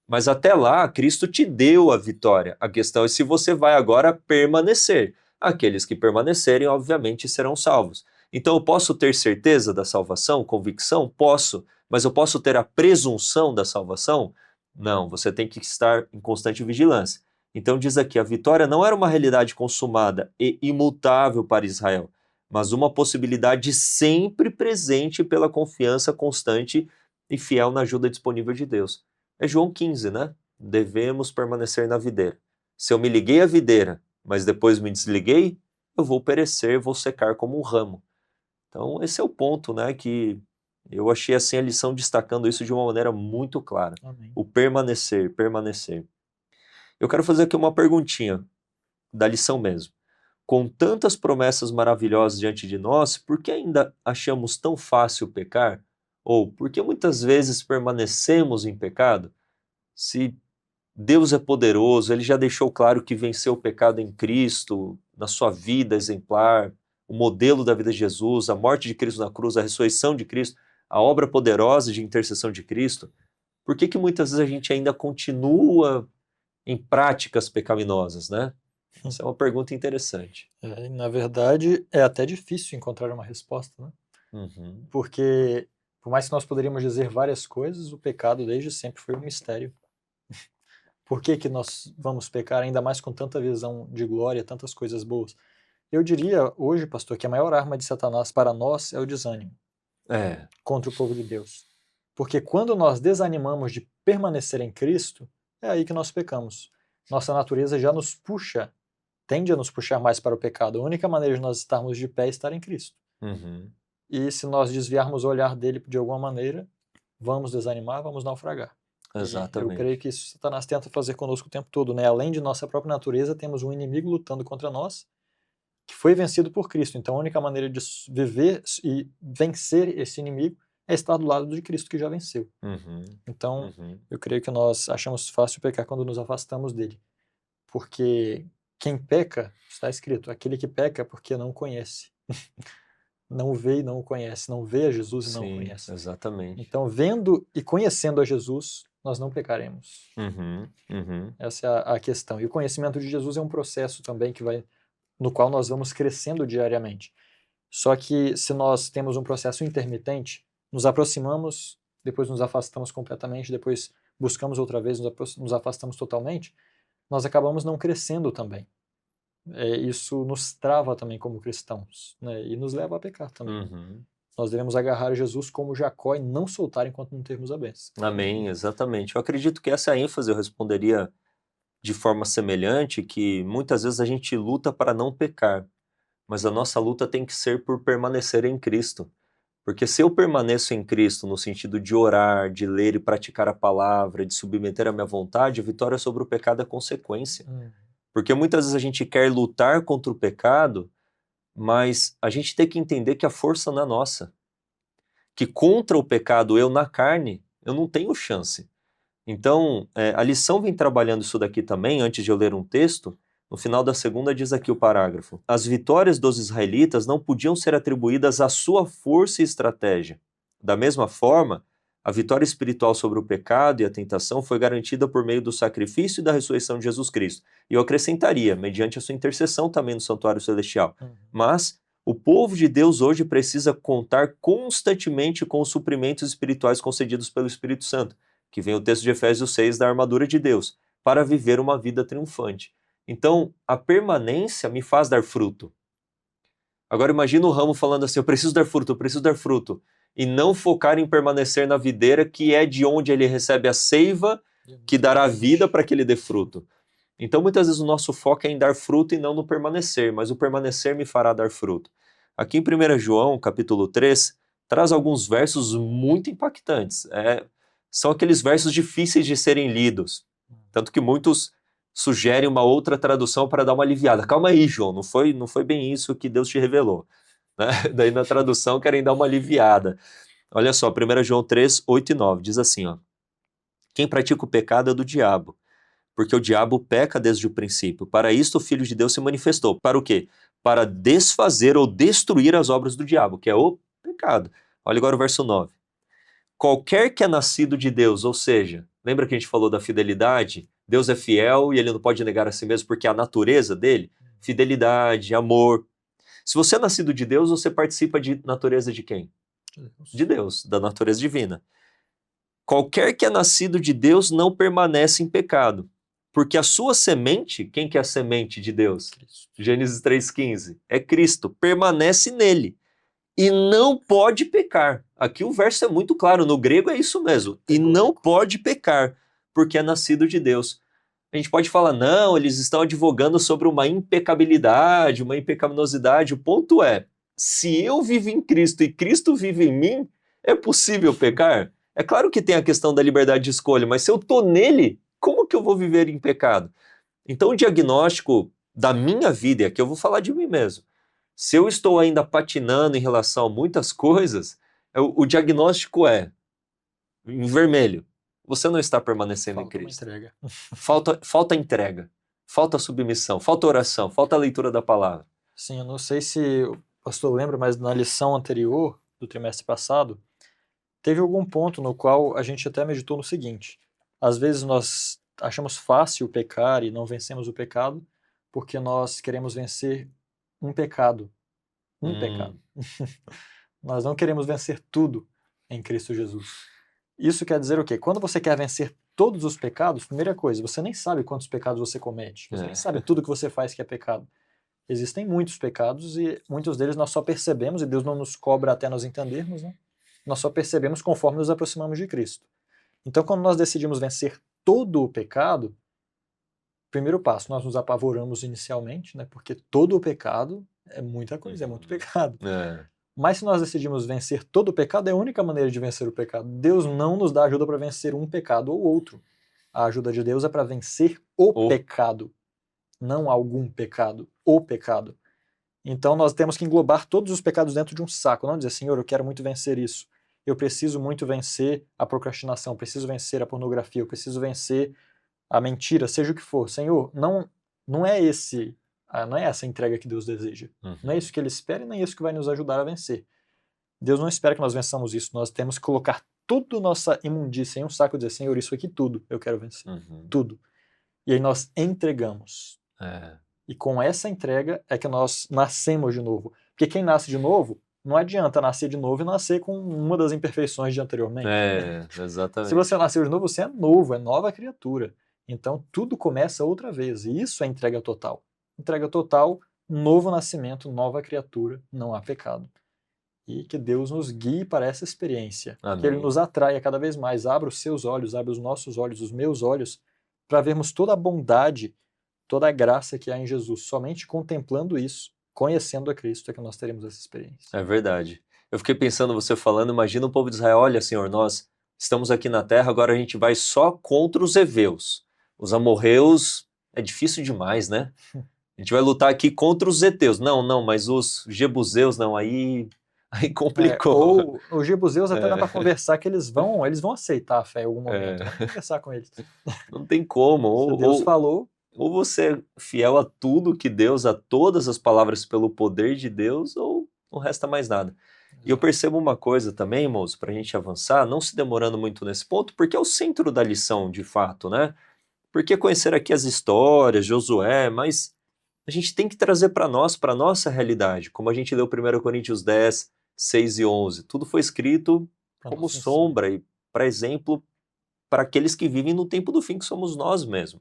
Mas até lá, Cristo te deu a vitória. A questão é se você vai agora permanecer. Aqueles que permanecerem, obviamente, serão salvos. Então, eu posso ter certeza da salvação, convicção? Posso. Mas eu posso ter a presunção da salvação? Não, você tem que estar em constante vigilância. Então, diz aqui, a vitória não era uma realidade consumada e imutável para Israel, mas uma possibilidade sempre presente pela confiança constante e fiel na ajuda disponível de Deus. É João 15, né? Devemos permanecer na videira. Se eu me liguei à videira, mas depois me desliguei, eu vou perecer, vou secar como um ramo. Então, esse é o ponto, né? Que eu achei assim a lição destacando isso de uma maneira muito clara. Amém. O permanecer, permanecer. Eu quero fazer aqui uma perguntinha da lição mesmo. Com tantas promessas maravilhosas diante de nós, por que ainda achamos tão fácil pecar? Ou por que muitas vezes permanecemos em pecado? Se Deus é poderoso, Ele já deixou claro que venceu o pecado em Cristo, na sua vida exemplar, o modelo da vida de Jesus, a morte de Cristo na cruz, a ressurreição de Cristo, a obra poderosa de intercessão de Cristo, por que que muitas vezes a gente ainda continua em práticas pecaminosas, né? Essa é uma pergunta interessante. Na verdade, é até difícil encontrar uma resposta, né? Uhum. Porque, por mais que nós poderíamos dizer várias coisas, o pecado desde sempre foi um mistério. Por que que nós vamos pecar ainda mais com tanta visão de glória, tantas coisas boas? Eu diria hoje, pastor, que a maior arma de Satanás para nós é o desânimo É. contra o povo de Deus. Porque quando nós desanimamos de permanecer em Cristo, é aí que nós pecamos. Nossa natureza já nos puxa, tende a nos puxar mais para o pecado. A única maneira de nós estarmos de pé é estar em Cristo. Uhum. E se nós desviarmos o olhar dele de alguma maneira, vamos desanimar, vamos naufragar. E eu Exatamente. creio que isso Satanás tenta fazer conosco o tempo todo, né? Além de nossa própria natureza, temos um inimigo lutando contra nós, que foi vencido por Cristo. Então a única maneira de viver e vencer esse inimigo é estar do lado de Cristo que já venceu. Uhum. Então, Uhum. eu creio que nós achamos fácil pecar quando nos afastamos dele. Porque quem peca, está escrito, aquele que peca é porque não conhece. Não vê e não o conhece, não vê a Jesus e não o Sim, conhece. exatamente. Então, vendo e conhecendo a Jesus, nós não pecaremos. Uhum. Uhum. Essa é a questão. E o conhecimento de Jesus é um processo também no qual nós vamos crescendo diariamente. Só que se nós temos um processo intermitente, nos aproximamos, depois nos afastamos completamente, depois buscamos outra vez, nos afastamos totalmente, nós acabamos não crescendo também. Isso nos trava também como cristãos, né? E nos leva a pecar também. Uhum. Nós devemos agarrar Jesus como Jacó e não soltar enquanto não termos a bênção. Amém, exatamente. Eu acredito que essa ênfase eu responderia de forma semelhante, que muitas vezes a gente luta para não pecar, mas a nossa luta tem que ser por permanecer em Cristo. Porque se eu permaneço em Cristo no sentido de orar, de ler e praticar a palavra, de submeter a minha vontade, a vitória sobre o pecado é consequência. Porque muitas vezes a gente quer lutar contra o pecado, mas a gente tem que entender que a força não é nossa. Que contra o pecado, eu na carne, eu não tenho chance. Então, a lição vem trabalhando isso daqui também, antes de eu ler um texto. No final da segunda diz aqui o parágrafo: as vitórias dos israelitas não podiam ser atribuídas à sua força e estratégia. Da mesma forma, a vitória espiritual sobre o pecado e a tentação foi garantida por meio do sacrifício e da ressurreição de Jesus Cristo. E eu acrescentaria, mediante a sua intercessão também no santuário celestial. Mas o povo de Deus hoje precisa contar constantemente com os suprimentos espirituais concedidos pelo Espírito Santo, que vem o texto de Efésios 6 da armadura de Deus, para viver uma vida triunfante. Então, a permanência me faz dar fruto. Agora imagina o ramo falando assim, eu preciso dar fruto, e não focar em permanecer na videira, que é de onde ele recebe a seiva, que dará vida para que ele dê fruto. Então, muitas vezes o nosso foco é em dar fruto e não no permanecer, mas o permanecer me fará dar fruto. Aqui em 1 João, capítulo 3, traz alguns versos muito impactantes. São aqueles versos difíceis de serem lidos. Tanto que muitos sugerem uma outra tradução para dar uma aliviada. Calma aí, João, não foi bem isso que Deus te revelou. Né? Daí na tradução querem dar uma aliviada. Olha só, 1 João 3, 8 e 9, diz assim, ó. Quem pratica o pecado é do diabo, porque o diabo peca desde o princípio. Para isto o Filho de Deus se manifestou. Para o quê? Para desfazer ou destruir as obras do diabo, que é o pecado. Olha agora o verso 9. Qualquer que é nascido de Deus, ou seja, lembra que a gente falou da fidelidade? Deus é fiel e ele não pode negar a si mesmo porque é a natureza dele, fidelidade, amor. Se você é nascido de Deus, você participa de natureza de quem? De Deus, da natureza divina. Qualquer que é nascido de Deus não permanece em pecado, porque a sua semente, quem que é a semente de Deus? Cristo. Gênesis 3,15, é Cristo, permanece nele e não pode pecar. Aqui o verso é muito claro, no grego é isso mesmo, e não pode pecar, porque é nascido de Deus. A gente pode falar, não, eles estão advogando sobre uma impecabilidade, uma impecaminosidade. O ponto é, se eu vivo em Cristo e Cristo vive em mim, é possível pecar? É claro que tem a questão da liberdade de escolha, mas se eu estou nele, como que eu vou viver em pecado? Então o diagnóstico da minha vida, e aqui eu vou falar de mim mesmo, se eu estou ainda patinando em relação a muitas coisas, o diagnóstico é, em vermelho, você não está permanecendo em Cristo. Entrega. Falta entrega, falta submissão, falta oração, falta leitura da palavra. Sim, eu não sei se o pastor lembra, mas na lição anterior, do trimestre passado, teve algum ponto no qual a gente até meditou no seguinte: às vezes nós achamos fácil pecar e não vencemos o pecado porque nós queremos vencer um pecado. Pecado. Nós não queremos vencer tudo em Cristo Jesus. Isso quer dizer o quê? Quando você quer vencer todos os pecados, primeira coisa, você nem sabe quantos pecados você comete. Você nem sabe tudo que você faz que é pecado. Existem muitos pecados e muitos deles nós só percebemos, e Deus não nos cobra até nós entendermos, né? Nós só percebemos conforme nos aproximamos de Cristo. Então, quando nós decidimos vencer todo o pecado, primeiro passo, nós nos apavoramos inicialmente, né? Porque todo o pecado é muita coisa, é muito pecado. Mas se nós decidimos vencer todo o pecado, é a única maneira de vencer o pecado. Deus não nos dá ajuda para vencer um pecado ou outro. A ajuda de Deus é para vencer o pecado, não algum pecado, o pecado. Então nós temos que englobar todos os pecados dentro de um saco, não dizer, Senhor, eu quero muito vencer isso. Eu preciso muito vencer a procrastinação, eu preciso vencer a pornografia, eu preciso vencer a mentira, seja o que for. Senhor, não é essa a entrega que Deus deseja. Não é isso que Ele espera e nem é isso que vai nos ajudar a vencer. Deus não espera que nós vençamos isso. Nós temos que colocar toda a nossa imundícia em um saco e dizer, Senhor, isso aqui tudo eu quero vencer. Tudo. E aí nós entregamos. E com essa entrega é que nós nascemos de novo. Porque quem nasce de novo, não adianta nascer de novo e nascer com uma das imperfeições de anteriormente. Exatamente. Se você nasceu de novo, você é novo, é nova criatura. Então tudo começa outra vez. E isso é entrega total. Entrega total, novo nascimento, nova criatura, não há pecado. E que Deus nos guie para essa experiência. Amém. Que Ele nos atraia cada vez mais. Abra os seus olhos, abra os nossos olhos, os meus olhos, para vermos toda a bondade, toda a graça que há em Jesus. Somente contemplando isso, conhecendo a Cristo, é que nós teremos essa experiência. É verdade. Eu fiquei pensando, você falando, imagina o povo de Israel, olha, Senhor, nós estamos aqui na terra, agora a gente vai só contra os heveus. Os amorreus é difícil demais, né? A gente vai lutar aqui contra os heteus. Não, mas os jebuseus, não, aí complicou. Ou os jebuseus até dá para conversar que eles vão aceitar a fé em algum momento. Vamos conversar com eles. Não tem como. Se Deus falou... Ou você é fiel a tudo que Deus, a todas as palavras pelo poder de Deus, ou não resta mais nada. E eu percebo uma coisa também, moço, para a gente avançar, não se demorando muito nesse ponto, porque é o centro da lição, de fato, né? Porque conhecer aqui as histórias, Josué, mas a gente tem que trazer para nós, para a nossa realidade, como a gente leu 1 Coríntios 10, 6 e 11. Tudo foi escrito como sombra e, para exemplo, para aqueles que vivem no tempo do fim, que somos nós mesmos.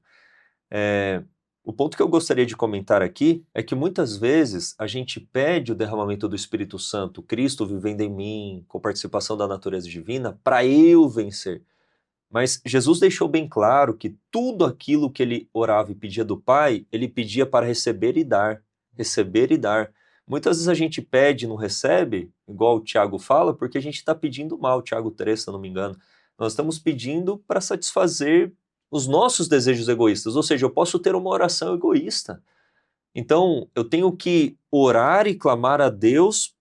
O ponto que eu gostaria de comentar aqui é que muitas vezes a gente pede o derramamento do Espírito Santo, Cristo vivendo em mim, com participação da natureza divina, para eu vencer. Mas Jesus deixou bem claro que tudo aquilo que ele orava e pedia do Pai, ele pedia para receber e dar. Receber e dar. Muitas vezes a gente pede e não recebe, igual o Tiago fala, porque a gente está pedindo mal, Tiago 3, se eu não me engano. Nós estamos pedindo para satisfazer os nossos desejos egoístas, ou seja, eu posso ter uma oração egoísta. Então, eu tenho que orar e clamar a Deus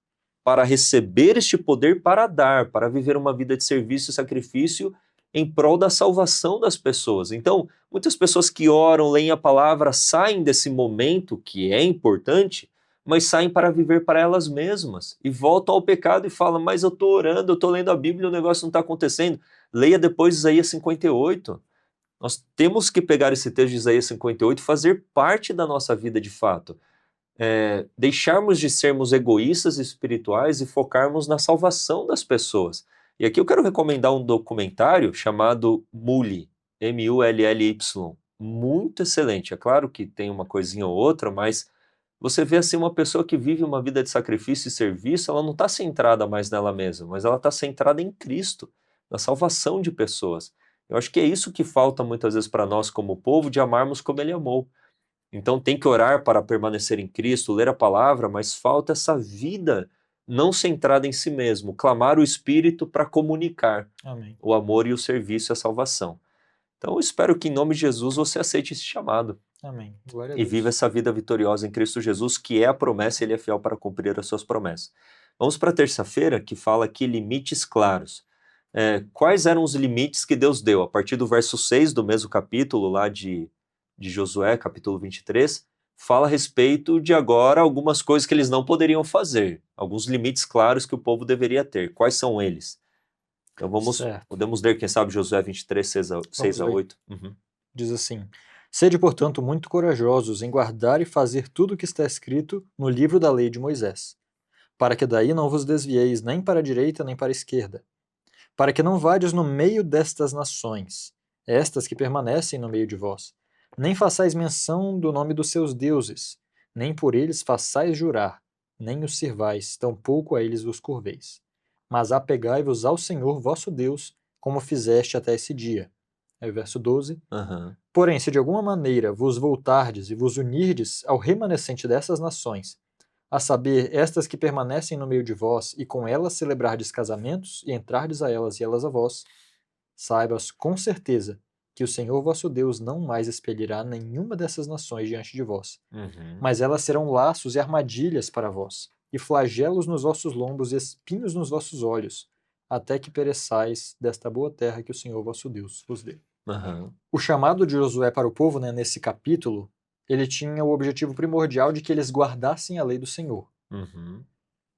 para receber este poder para dar, para viver uma vida de serviço e sacrifício em prol da salvação das pessoas. Então, muitas pessoas que oram, leem a palavra, saem desse momento, que é importante, mas saem para viver para elas mesmas e voltam ao pecado e falam, mas eu estou orando, eu estou lendo a Bíblia e o negócio não está acontecendo. Leia depois Isaías 58. Nós temos que pegar esse texto de Isaías 58 e fazer parte da nossa vida de fato. Deixarmos de sermos egoístas espirituais e focarmos na salvação das pessoas. E aqui eu quero recomendar um documentário chamado Mully, M-U-L-L-Y, muito excelente. É claro que tem uma coisinha ou outra, mas você vê assim uma pessoa que vive uma vida de sacrifício e serviço, ela não está centrada mais nela mesma, mas ela está centrada em Cristo, na salvação de pessoas. Eu acho que é isso que falta muitas vezes para nós como povo, de amarmos como Ele amou. Então tem que orar para permanecer em Cristo, ler a palavra, mas falta essa vida não centrada em si mesmo, clamar o Espírito para comunicar Amém. o amor e o serviço e a salvação. Então eu espero que em nome de Jesus você aceite esse chamado. Amém. Glória a E Deus. viva essa vida vitoriosa em Cristo Jesus, que é a promessa e Ele é fiel para cumprir as suas promessas. Vamos para a terça-feira, que fala aqui limites claros. Quais eram os limites que Deus deu? A partir do verso 6 do mesmo capítulo, lá de Josué, capítulo 23, fala a respeito de agora algumas coisas que eles não poderiam fazer, alguns limites claros que o povo deveria ter. Quais são eles? Então podemos ler, quem sabe, Josué 23, 6 a 8. Diz assim: Sede, portanto, muito corajosos em guardar e fazer tudo o que está escrito no livro da lei de Moisés, para que daí não vos desvieis nem para a direita nem para a esquerda, para que não vades no meio destas nações, estas que permanecem no meio de vós, nem façais menção do nome dos seus deuses, nem por eles façais jurar, nem os sirvais, tampouco a eles vos curveis. Mas apegai-vos ao Senhor vosso Deus, como fizeste até esse dia. É o verso 12. Porém, se de alguma maneira vos voltardes e vos unirdes ao remanescente dessas nações, a saber, estas que permanecem no meio de vós, e com elas celebrardes casamentos, e entrardes a elas e elas a vós, saibas com certeza que o Senhor vosso Deus não mais expelirá nenhuma dessas nações diante de vós, mas elas serão laços e armadilhas para vós, e flagelos nos vossos lombos e espinhos nos vossos olhos, até que pereçais desta boa terra que o Senhor vosso Deus vos dê. O chamado de Josué para o povo, nesse capítulo, ele tinha o objetivo primordial de que eles guardassem a lei do Senhor.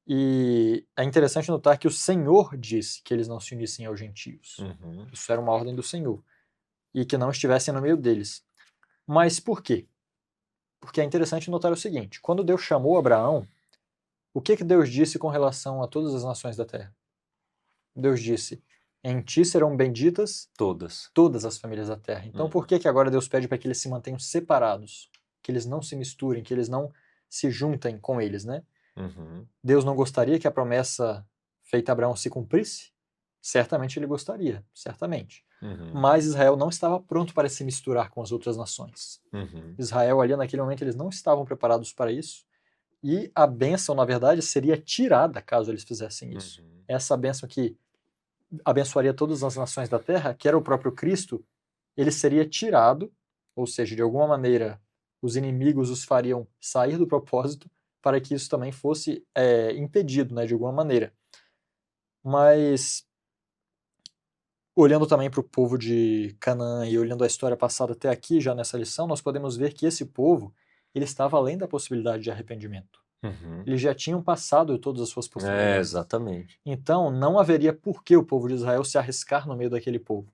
E é interessante notar que o Senhor disse que eles não se unissem aos gentios. Isso era uma ordem do Senhor. E que não estivessem no meio deles. Mas por quê? Porque é interessante notar o seguinte: quando Deus chamou Abraão, o que Deus disse com relação a todas as nações da terra? Deus disse: em ti serão benditas todas as famílias da terra. Então por que agora Deus pede para que eles se mantenham separados? Que eles não se misturem, que eles não se juntem com eles, né? Deus não gostaria que a promessa feita a Abraão se cumprisse? Certamente ele gostaria, certamente. Mas Israel não estava pronto para se misturar com as outras nações. Israel ali naquele momento eles não estavam preparados para isso. E a bênção, na verdade, seria tirada caso eles fizessem isso. Essa bênção que abençoaria todas as nações da terra, que era o próprio Cristo, ele seria tirado, ou seja, de alguma maneira os inimigos os fariam sair do propósito para que isso também fosse impedido, né, de alguma maneira. Mas, olhando também para o povo de Canaã e olhando a história passada até aqui, já nessa lição, nós podemos ver que esse povo, ele estava além da possibilidade de arrependimento. Eles já tinham passado todas as suas possibilidades. Exatamente. Então, não haveria por que o povo de Israel se arriscar no meio daquele povo.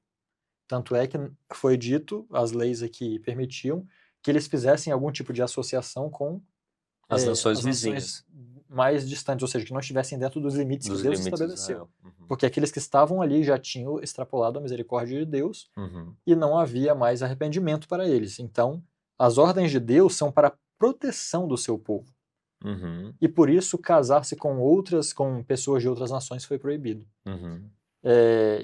Tanto é que foi dito, as leis aqui permitiam, que eles fizessem algum tipo de associação com as nações vizinhas mais distantes, ou seja, que não estivessem dentro dos limites que Deus estabeleceu. Porque aqueles que estavam ali já tinham extrapolado a misericórdia de Deus e não havia mais arrependimento para eles. Então, as ordens de Deus são para a proteção do seu povo. E por isso, casar-se com pessoas de outras nações foi proibido.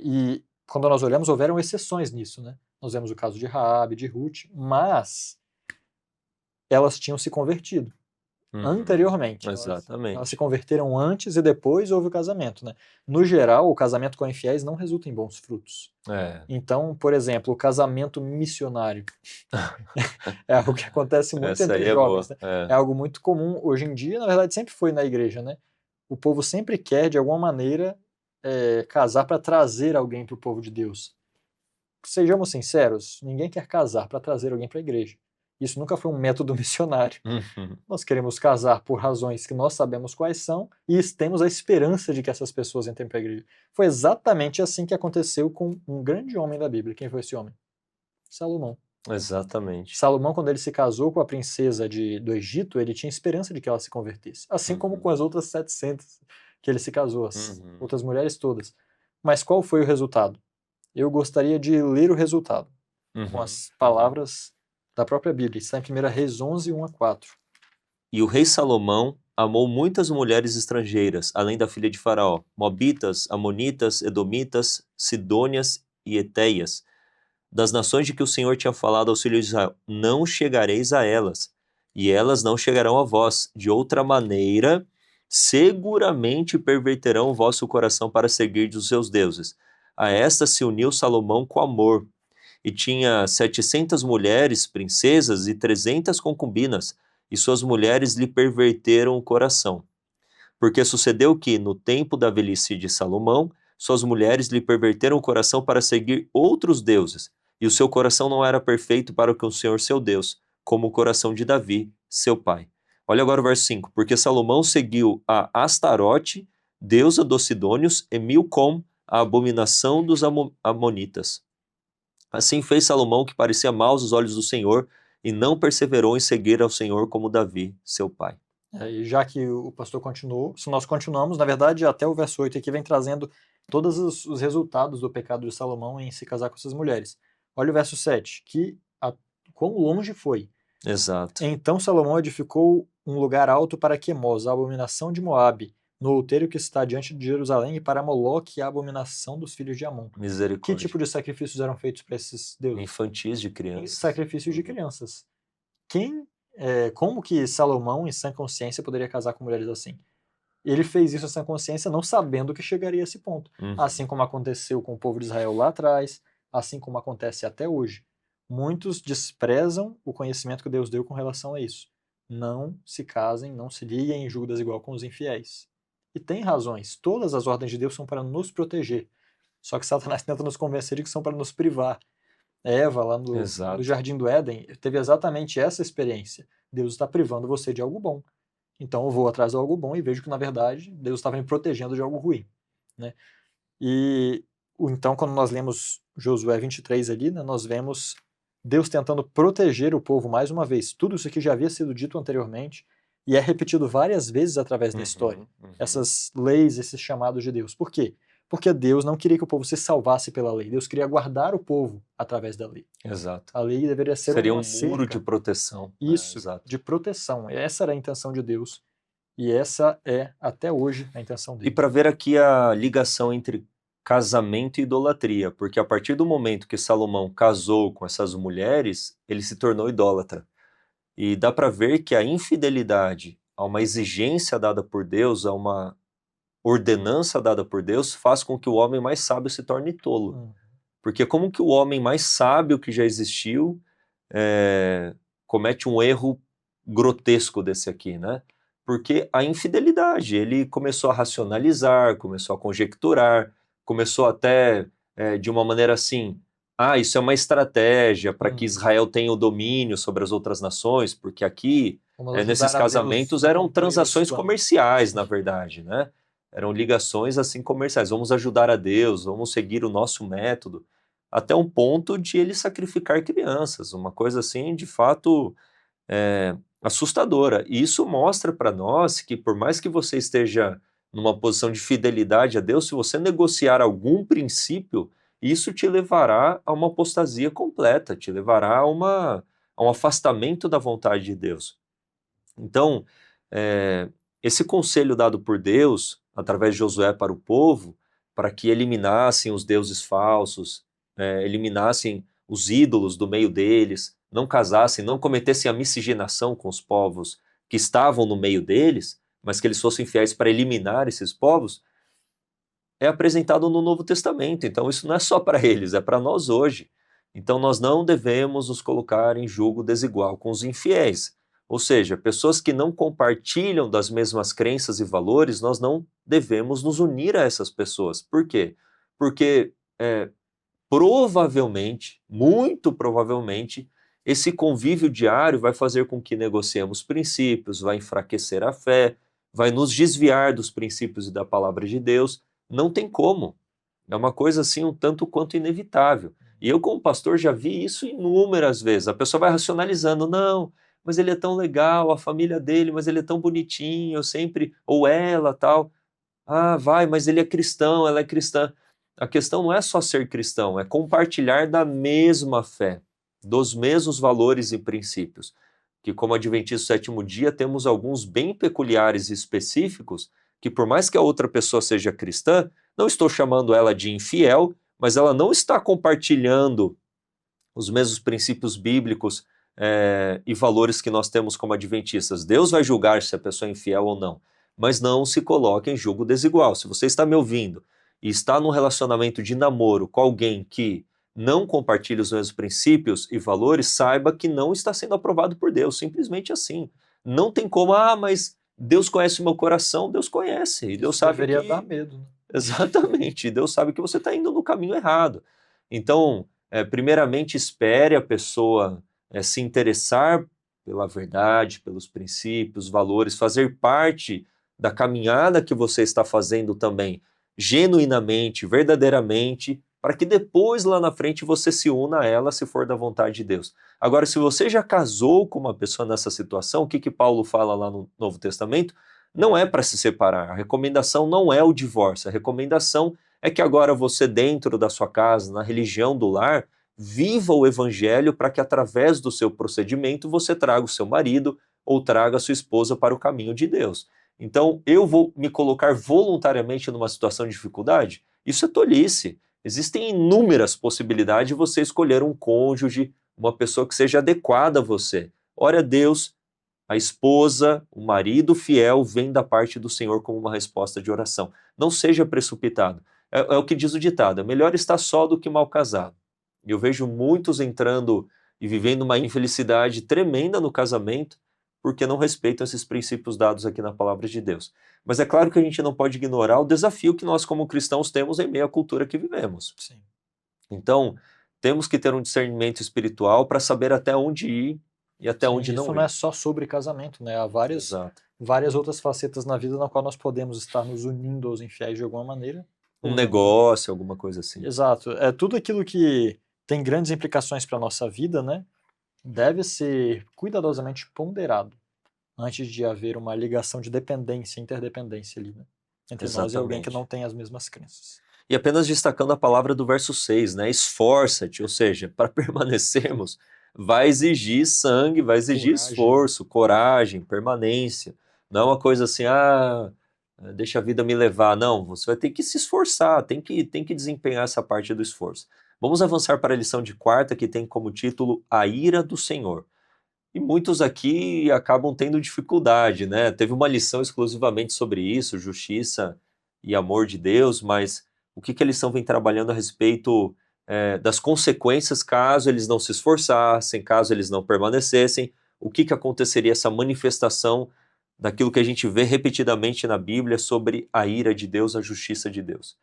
E quando nós olhamos, houveram exceções nisso, né? Nós vemos o caso de Raabe, de Ruth, mas elas tinham se convertido anteriormente. Exatamente. Elas se converteram antes e depois houve o casamento, né? No geral, o casamento com infiéis não resulta em bons frutos. Então, por exemplo, o casamento missionário é algo que acontece muito entre jovens. Né? É algo muito comum hoje em dia, na verdade sempre foi na igreja, né? o povo sempre quer, de alguma maneira, casar para trazer alguém para o povo de Deus. Sejamos sinceros, ninguém quer casar para trazer alguém para a igreja. Isso nunca foi um método missionário. Nós queremos casar por razões que nós sabemos quais são e temos a esperança de que essas pessoas entrem para a igreja. Foi exatamente assim que aconteceu com um grande homem da Bíblia. Quem foi esse homem? Salomão. Exatamente. Salomão, quando ele se casou com a princesa do Egito, ele tinha esperança de que ela se convertesse. Assim como com as outras 700 que ele se casou, as outras mulheres todas. Mas qual foi o resultado? Eu gostaria de ler o resultado com as palavras da própria Bíblia. Está em 1 Reis 11, 1-4. E o rei Salomão amou muitas mulheres estrangeiras, além da filha de Faraó, moabitas, amonitas, edomitas, sidônias e eteias, das nações de que o Senhor tinha falado aos filhos de Israel: não chegareis a elas, e elas não chegarão a vós. De outra maneira, seguramente perverterão o vosso coração para seguir os seus deuses. A esta se uniu Salomão com amor, e tinha 700 mulheres, princesas, e 300 concubinas, e suas mulheres lhe perverteram o coração. Porque sucedeu que, no tempo da velhice de Salomão, suas mulheres lhe perverteram o coração para seguir outros deuses, e o seu coração não era perfeito para com o Senhor seu Deus, como o coração de Davi, seu pai. Olha agora o verso 5. Porque Salomão seguiu a Astarote, deusa dos Sidônios, e Milcom, a abominação dos amonitas. Assim fez Salomão, que parecia mau aos olhos do Senhor, e não perseverou em seguir ao Senhor como Davi, seu pai. E já que o pastor continuou, se nós continuamos, na verdade, até o verso 8 aqui vem trazendo todos os resultados do pecado de Salomão em se casar com essas mulheres. Olha o verso 7, quão longe foi. Exato. Então Salomão edificou um lugar alto para Quemos, a abominação de Moabe, no outeiro que está diante de Jerusalém, e para Moloque, a abominação dos filhos de Amon. Misericórdia. Que tipo de sacrifícios eram feitos para esses deuses? Infantis de crianças. Sacrifícios de crianças. Como que Salomão, em sã consciência, poderia casar com mulheres assim? Ele fez isso em sã consciência, não sabendo que chegaria a esse ponto. Assim como aconteceu com o povo de Israel lá atrás, assim como acontece até hoje. Muitos desprezam o conhecimento que Deus deu com relação a isso. Não se casem, não se liguem em julgo desigual com os infiéis. E tem razões. Todas as ordens de Deus são para nos proteger. Só que Satanás tenta nos convencer de que são para nos privar. Eva, lá no Jardim do Éden, teve exatamente essa experiência. Deus está privando você de algo bom. Então eu vou atrás de algo bom e vejo que, na verdade, Deus estava me protegendo de algo ruim. Né? E então, quando nós lemos Josué 23 ali, né, nós vemos Deus tentando proteger o povo mais uma vez. Tudo isso aqui já havia sido dito anteriormente e é repetido várias vezes através da história. Essas leis, esses chamados de Deus. Por quê? Porque Deus não queria que o povo se salvasse pela lei. Deus queria guardar o povo através da lei. Exato. A lei deveria ser Seria uma um muro de proteção. Isso, de proteção. Essa era a intenção de Deus. E essa é, até hoje, a intenção dele. E para ver aqui a ligação entre casamento e idolatria, porque a partir do momento que Salomão casou com essas mulheres, ele se tornou idólatra. E dá para ver que a infidelidade a uma exigência dada por Deus, a uma ordenança dada por Deus, faz com que o homem mais sábio se torne tolo. Porque como que o homem mais sábio que já existiu comete um erro grotesco desse aqui, né? Porque a infidelidade, ele começou a racionalizar, começou a conjecturar, começou até de uma maneira assim, isso é uma estratégia para que Israel tenha o domínio sobre as outras nações, porque aqui, nesses casamentos, eram transações comerciais, na verdade, né? Eram ligações assim comerciais. Vamos ajudar a Deus, vamos seguir o nosso método, até um ponto de ele sacrificar crianças, uma coisa assim, de fato, assustadora. E isso mostra para nós que, por mais que você esteja numa posição de fidelidade a Deus, se você negociar algum princípio, isso te levará a uma apostasia completa, te levará a um afastamento da vontade de Deus. Então, esse conselho dado por Deus, através de Josué para o povo, para que eliminassem os deuses falsos, eliminassem os ídolos do meio deles, não casassem, não cometessem a miscigenação com os povos que estavam no meio deles, mas que eles fossem fiéis para eliminar esses povos, é apresentado no Novo Testamento. Então isso não é só para eles, é para nós hoje. Então nós não devemos nos colocar em julgo desigual com os infiéis. Ou seja, pessoas que não compartilham das mesmas crenças e valores, nós não devemos nos unir a essas pessoas. Por quê? Porque provavelmente, muito provavelmente, esse convívio diário vai fazer com que negociemos princípios, vai enfraquecer a fé, vai nos desviar dos princípios e da palavra de Deus. Não tem como. É uma coisa assim um tanto quanto inevitável. E eu, como pastor, já vi isso inúmeras vezes. A pessoa vai racionalizando, não, mas ele é tão legal, a família dele, mas ele é tão bonitinho, eu sempre, ou ela, tal. Ah, vai, mas ele é cristão, ela é cristã. A questão não é só ser cristão, é compartilhar da mesma fé, dos mesmos valores e princípios. Que como adventista do sétimo dia, temos alguns bem peculiares e específicos, que por mais que a outra pessoa seja cristã, não estou chamando ela de infiel, mas ela não está compartilhando os mesmos princípios bíblicos e valores que nós temos como adventistas. Deus vai julgar se a pessoa é infiel ou não, mas não se coloque em julgo desigual. Se você está me ouvindo e está num relacionamento de namoro com alguém que não compartilha os mesmos princípios e valores, saiba que não está sendo aprovado por Deus, simplesmente assim. Não tem como, mas Deus conhece o meu coração, Deus conhece, e Deus sabe deveria que... dar medo, né? Exatamente, Deus sabe que você está indo no caminho errado. Então, primeiramente, espere a pessoa se interessar pela verdade, pelos princípios, valores, fazer parte da caminhada que você está fazendo também, genuinamente, verdadeiramente, para que depois, lá na frente, você se una a ela, se for da vontade de Deus. Agora, se você já casou com uma pessoa nessa situação, o que Paulo fala lá no Novo Testamento? Não é para se separar. A recomendação não é o divórcio. A recomendação é que agora você, dentro da sua casa, na religião do lar, viva o evangelho para que através do seu procedimento você traga o seu marido ou traga a sua esposa para o caminho de Deus. Então, eu vou me colocar voluntariamente numa situação de dificuldade? Isso é tolice. Existem inúmeras possibilidades de você escolher um cônjuge, uma pessoa que seja adequada a você. Ore a Deus, a esposa, o marido fiel vem da parte do Senhor como uma resposta de oração. Não seja precipitado. É o que diz o ditado, é melhor estar só do que mal casado. E eu vejo muitos entrando e vivendo uma infelicidade tremenda no casamento porque não respeitam esses princípios dados aqui na palavra de Deus. Mas é claro que a gente não pode ignorar o desafio que nós como cristãos temos em meio à cultura que vivemos. Sim. Então, temos que ter um discernimento espiritual para saber até onde ir e até onde não ir. Isso não é só sobre casamento, né? Há várias outras facetas na vida na qual nós podemos estar nos unindo aos infiéis de alguma maneira. Um negócio, alguma coisa assim. Exato. É tudo aquilo que tem grandes implicações para a nossa vida, né? Deve ser cuidadosamente ponderado antes de haver uma ligação de dependência, interdependência ali, né? Entre nós e alguém que não tem as mesmas crenças. E apenas destacando a palavra do verso 6, né? Esforça-te, ou seja, para permanecermos, vai exigir sangue, vai exigir esforço, coragem, permanência. Não é uma coisa assim, deixa a vida me levar. Não, você vai ter que se esforçar, tem que desempenhar essa parte do esforço. Vamos avançar para a lição de quarta, que tem como título A Ira do Senhor. E muitos aqui acabam tendo dificuldade, né? Teve uma lição exclusivamente sobre isso, justiça e amor de Deus, mas o que a lição vem trabalhando a respeito das consequências caso eles não se esforçassem, caso eles não permanecessem, o que aconteceria essa manifestação daquilo que a gente vê repetidamente na Bíblia sobre a ira de Deus, a justiça de Deus.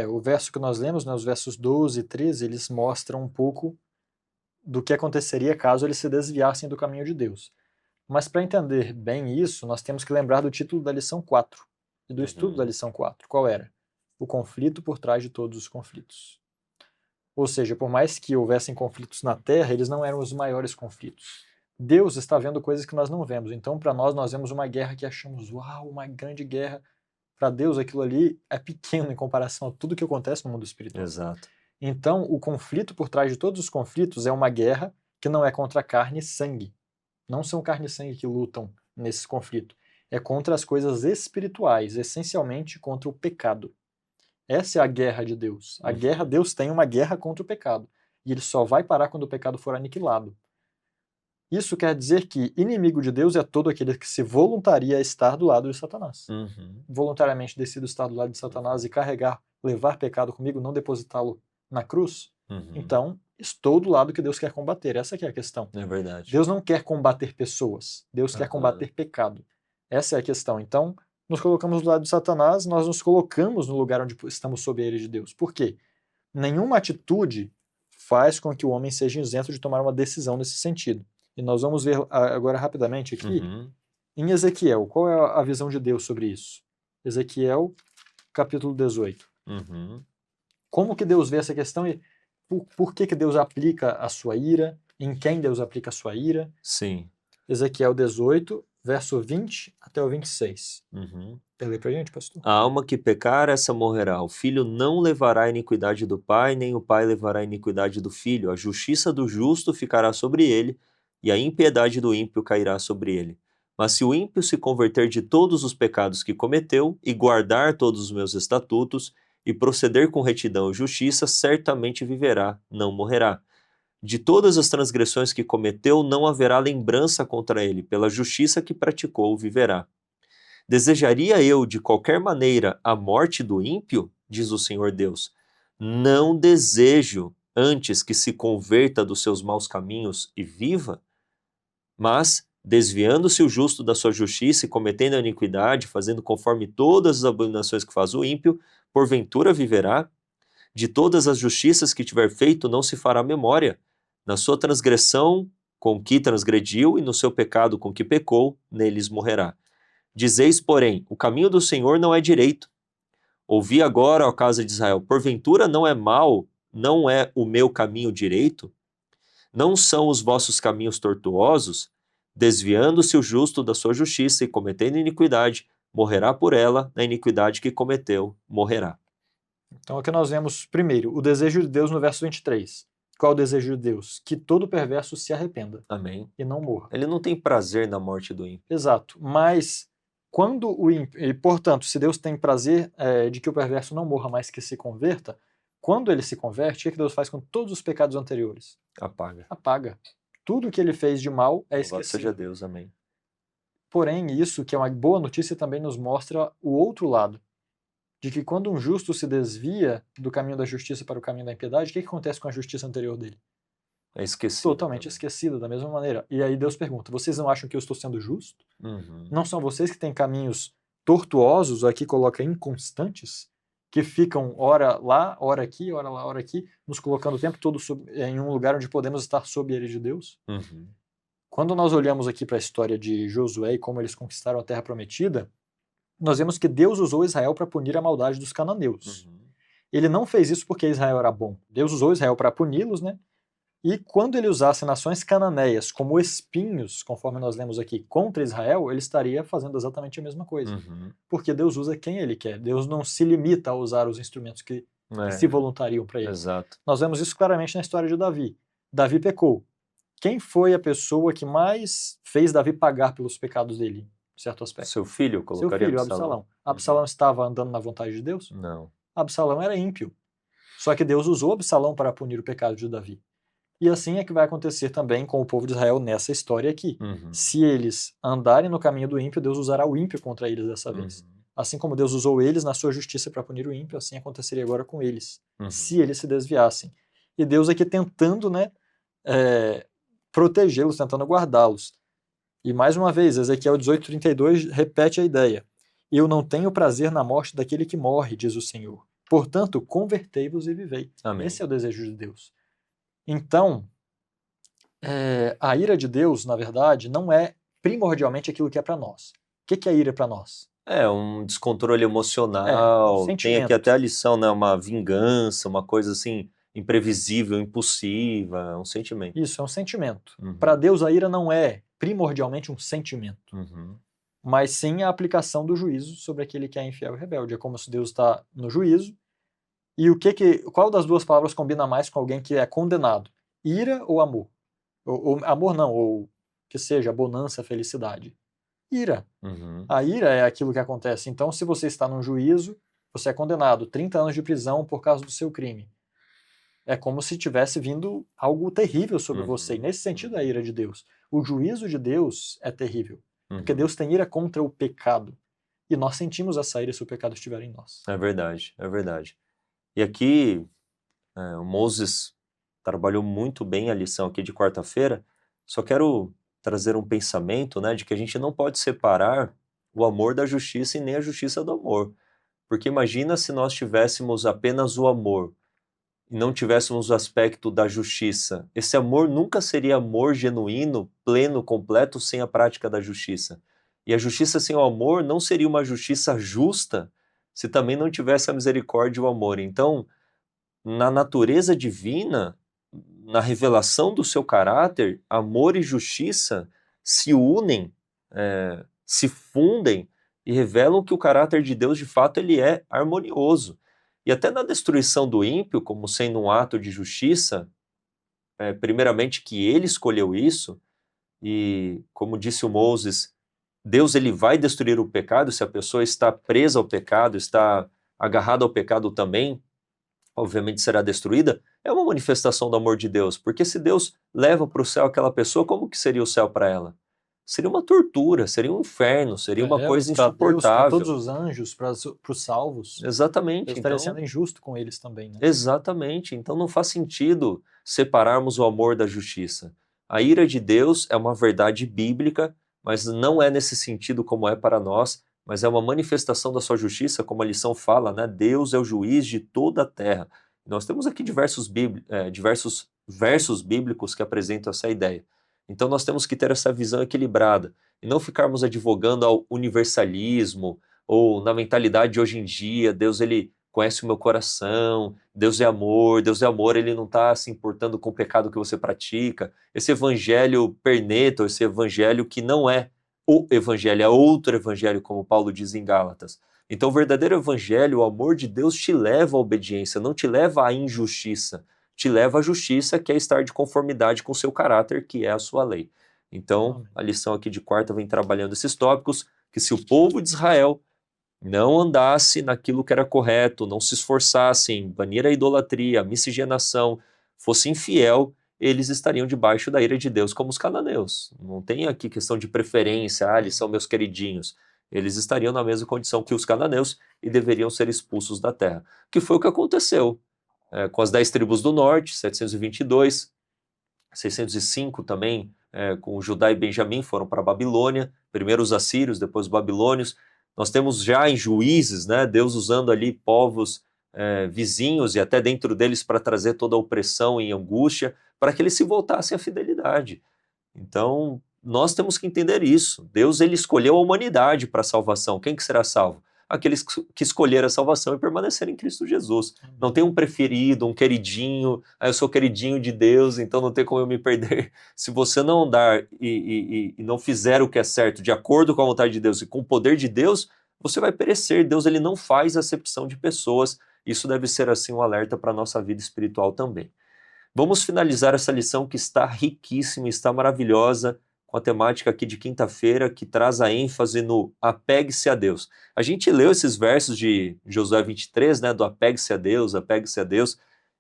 O verso que nós lemos, né, os versos 12 e 13, eles mostram um pouco do que aconteceria caso eles se desviassem do caminho de Deus. Mas para entender bem isso, nós temos que lembrar do título da lição 4 e do estudo da lição 4. Qual era? O conflito por trás de todos os conflitos. Ou seja, por mais que houvessem conflitos na Terra, eles não eram os maiores conflitos. Deus está vendo coisas que nós não vemos. Então, para nós vemos uma guerra que achamos, uau, uma grande guerra. Para Deus, aquilo ali é pequeno em comparação a tudo que acontece no mundo espiritual. Exato. Então, o conflito por trás de todos os conflitos é uma guerra que não é contra carne e sangue. Não são carne e sangue que lutam nesse conflito. É contra as coisas espirituais, essencialmente contra o pecado. Essa é a guerra de Deus. Deus tem uma guerra contra o pecado. E ele só vai parar quando o pecado for aniquilado. Isso quer dizer que inimigo de Deus é todo aquele que se voluntaria a estar do lado de Satanás. Voluntariamente decido estar do lado de Satanás e levar pecado comigo, não depositá-lo na cruz. Então, estou do lado que Deus quer combater. Essa que é a questão. É verdade. Deus não quer combater pessoas, Deus quer combater pecado. Essa é a questão. Então, nos colocamos do lado de Satanás, nós nos colocamos no lugar onde estamos sob a ira de Deus. Por quê? Nenhuma atitude faz com que o homem seja isento de tomar uma decisão nesse sentido. E nós vamos ver agora rapidamente aqui, em Ezequiel, qual é a visão de Deus sobre isso? Ezequiel, capítulo 18. Como que Deus vê essa questão e por que Deus aplica a sua ira? Em quem Deus aplica a sua ira? Sim. Ezequiel 18, verso 20 até o 26. Lê pra gente, pastor. A alma que pecar, essa morrerá. O filho não levará a iniquidade do pai, nem o pai levará a iniquidade do filho. A justiça do justo ficará sobre ele, e a impiedade do ímpio cairá sobre ele. Mas se o ímpio se converter de todos os pecados que cometeu, e guardar todos os meus estatutos, e proceder com retidão e justiça, certamente viverá, não morrerá. De todas as transgressões que cometeu, não haverá lembrança contra ele, pela justiça que praticou, viverá. Desejaria eu, de qualquer maneira, a morte do ímpio? Diz o Senhor Deus. Não desejo, antes que se converta dos seus maus caminhos e viva? Mas, desviando-se o justo da sua justiça e cometendo a iniquidade, fazendo conforme todas as abominações que faz o ímpio, porventura viverá? De todas as justiças que tiver feito, não se fará memória. Na sua transgressão com que transgrediu e no seu pecado com que pecou, neles morrerá. Dizeis, porém, o caminho do Senhor não é direito. Ouvi agora, ó casa de Israel, porventura não é mau, não é o meu caminho direito? Não são os vossos caminhos tortuosos? Desviando-se o justo da sua justiça e cometendo iniquidade, morrerá por ela, na iniquidade que cometeu, morrerá. Então aqui nós vemos, primeiro, o desejo de Deus no verso 23. Qual é o desejo de Deus? Que todo perverso se arrependa. Amém. E não morra. Ele não tem prazer na morte do ímpio. Exato. Mas quando o ímpio, e portanto, se Deus tem prazer de que o perverso não morra, mas que se converta, quando ele se converte, o que Deus faz com todos os pecados anteriores? Apaga. Apaga. Tudo que ele fez de mal é Louvado esquecido. seja Deus, amém. Porém, isso, que é uma boa notícia, também nos mostra o outro lado. De que quando um justo se desvia do caminho da justiça para o caminho da impiedade, o que acontece com a justiça anterior dele? É esquecido. Totalmente esquecida, da mesma maneira. E aí Deus pergunta, vocês não acham que eu estou sendo justo? Não são vocês que têm caminhos tortuosos, aqui coloca inconstantes, que ficam ora lá, ora aqui, ora lá, ora aqui, nos colocando o tempo todo em um lugar onde podemos estar sob a ira de Deus? Quando nós olhamos aqui para a história de Josué e como eles conquistaram a Terra Prometida, nós vemos que Deus usou Israel para punir a maldade dos cananeus. Ele não fez isso porque Israel era bom. Deus usou Israel para puni-los, né? E quando ele usasse nações cananeias como espinhos, conforme nós lemos aqui, contra Israel, ele estaria fazendo exatamente a mesma coisa. Porque Deus usa quem ele quer. Deus não se limita a usar os instrumentos que se voluntariam para ele. Exato. Nós vemos isso claramente na história de Davi. Davi pecou. Quem foi a pessoa que mais fez Davi pagar pelos pecados dele, em certo aspecto? Seu filho, colocaria Seu filho, Absalão. Absalão estava andando na vontade de Deus? Não. Absalão era ímpio. Só que Deus usou Absalão para punir o pecado de Davi. E assim é que vai acontecer também com o povo de Israel nessa história aqui. Se eles andarem no caminho do ímpio, Deus usará o ímpio contra eles dessa vez. Assim como Deus usou eles na sua justiça para punir o ímpio, assim aconteceria agora com eles, se eles se desviassem. E Deus aqui tentando, né, protegê-los, tentando guardá-los. E mais uma vez, Ezequiel 18:32 repete a ideia. Eu não tenho prazer na morte daquele que morre, diz o Senhor. Portanto, convertei-vos e vivei. Amém. Esse é o desejo de Deus. Então, a ira de Deus, na verdade, não é primordialmente aquilo que é para nós. O que é a ira para nós? É um descontrole emocional, tem aqui até a lição, né? Uma vingança, uma coisa assim, imprevisível, impulsiva, um sentimento. Isso, é um sentimento. Para Deus, a ira não é primordialmente um sentimento, mas sim a aplicação do juízo sobre aquele que é infiel e rebelde. É como se Deus está no juízo. E qual das duas palavras combina mais com alguém que é condenado? Ira ou amor? Amor não, ou que seja bonança, felicidade. Ira. A ira é aquilo que acontece. Então, se você está num juízo, você é condenado 30 anos de prisão por causa do seu crime. É como se tivesse vindo algo terrível sobre você. E nesse sentido é a ira de Deus. O juízo de Deus é terrível. Porque Deus tem ira contra o pecado. E nós sentimos essa ira se o pecado estiver em nós. É verdade, é verdade. E aqui, o Moses trabalhou muito bem a lição aqui de quarta-feira. Só quero trazer um pensamento, né, de que a gente não pode separar o amor da justiça e nem a justiça do amor. Porque imagina se nós tivéssemos apenas o amor e não tivéssemos o aspecto da justiça. Esse amor nunca seria amor genuíno, pleno, completo, sem a prática da justiça. E a justiça sem o amor não seria uma justiça justa se também não tivesse a misericórdia e o amor. Então, na natureza divina, na revelação do seu caráter, amor e justiça se unem, se fundem e revelam que o caráter de Deus, de fato, ele é harmonioso. E até na destruição do ímpio, como sendo um ato de justiça, primeiramente que ele escolheu isso, e como disse o Moses, Deus ele vai destruir o pecado, se a pessoa está presa ao pecado, está agarrada ao pecado também, obviamente será destruída, é uma manifestação do amor de Deus, porque se Deus leva para o céu aquela pessoa, como que seria o céu para ela? Seria uma tortura, seria um inferno, seria uma coisa Para Deus, para todos insuportável. os anjos, para os salvos, Exatamente, Deus estaria então, sendo injusto com eles também, né? exatamente, então não faz sentido separarmos o amor da justiça. A ira de Deus é uma verdade bíblica, mas não é nesse sentido como é para nós, mas é uma manifestação da sua justiça, como a lição fala, né? Deus é o juiz de toda a terra. Nós temos aqui diversos versos bíblicos que apresentam essa ideia. Então nós temos que ter essa visão equilibrada e não ficarmos advogando ao universalismo ou na mentalidade de hoje em dia, Deus ele conhece o meu coração, Deus é amor, ele não está se importando com o pecado que você pratica. Esse evangelho perneta, esse evangelho que não é o evangelho, é outro evangelho, como Paulo diz em Gálatas. Então o verdadeiro evangelho, o amor de Deus te leva à obediência, não te leva à injustiça, te leva à justiça, que é estar de conformidade com o seu caráter, que é a sua lei. Então, a lição aqui de quarta vem trabalhando esses tópicos, que se o povo de Israel não andasse naquilo que era correto, não se esforçasse em banir a idolatria, a miscigenação, fosse infiel, eles estariam debaixo da ira de Deus como os cananeus. Não tem aqui questão de preferência, eles são meus queridinhos. Eles estariam na mesma condição que os cananeus e deveriam ser expulsos da terra. Que foi o que aconteceu com as 10 tribos do norte, 722, 605 também, com Judá e Benjamim foram para a Babilônia, primeiro os assírios, depois os babilônios. Nós temos já em Juízes, né, Deus usando ali povos vizinhos e até dentro deles para trazer toda a opressão e angústia, para que eles se voltassem à fidelidade. Então, nós temos que entender isso. Deus ele escolheu a humanidade para a salvação. Quem que será salvo? Aqueles que escolheram a salvação e permaneceram em Cristo Jesus. Não tem um preferido, um queridinho, eu sou queridinho de Deus, então não tem como eu me perder. Se você não andar e não fizer o que é certo, de acordo com a vontade de Deus e com o poder de Deus, você vai perecer. Deus ele não faz acepção de pessoas. Isso deve ser assim um alerta para a nossa vida espiritual também. Vamos finalizar essa lição que está riquíssima, está maravilhosa, com a temática aqui de quinta-feira, que traz a ênfase no apegue-se a Deus. A gente leu esses versos de Josué 23, né, do apegue-se a Deus,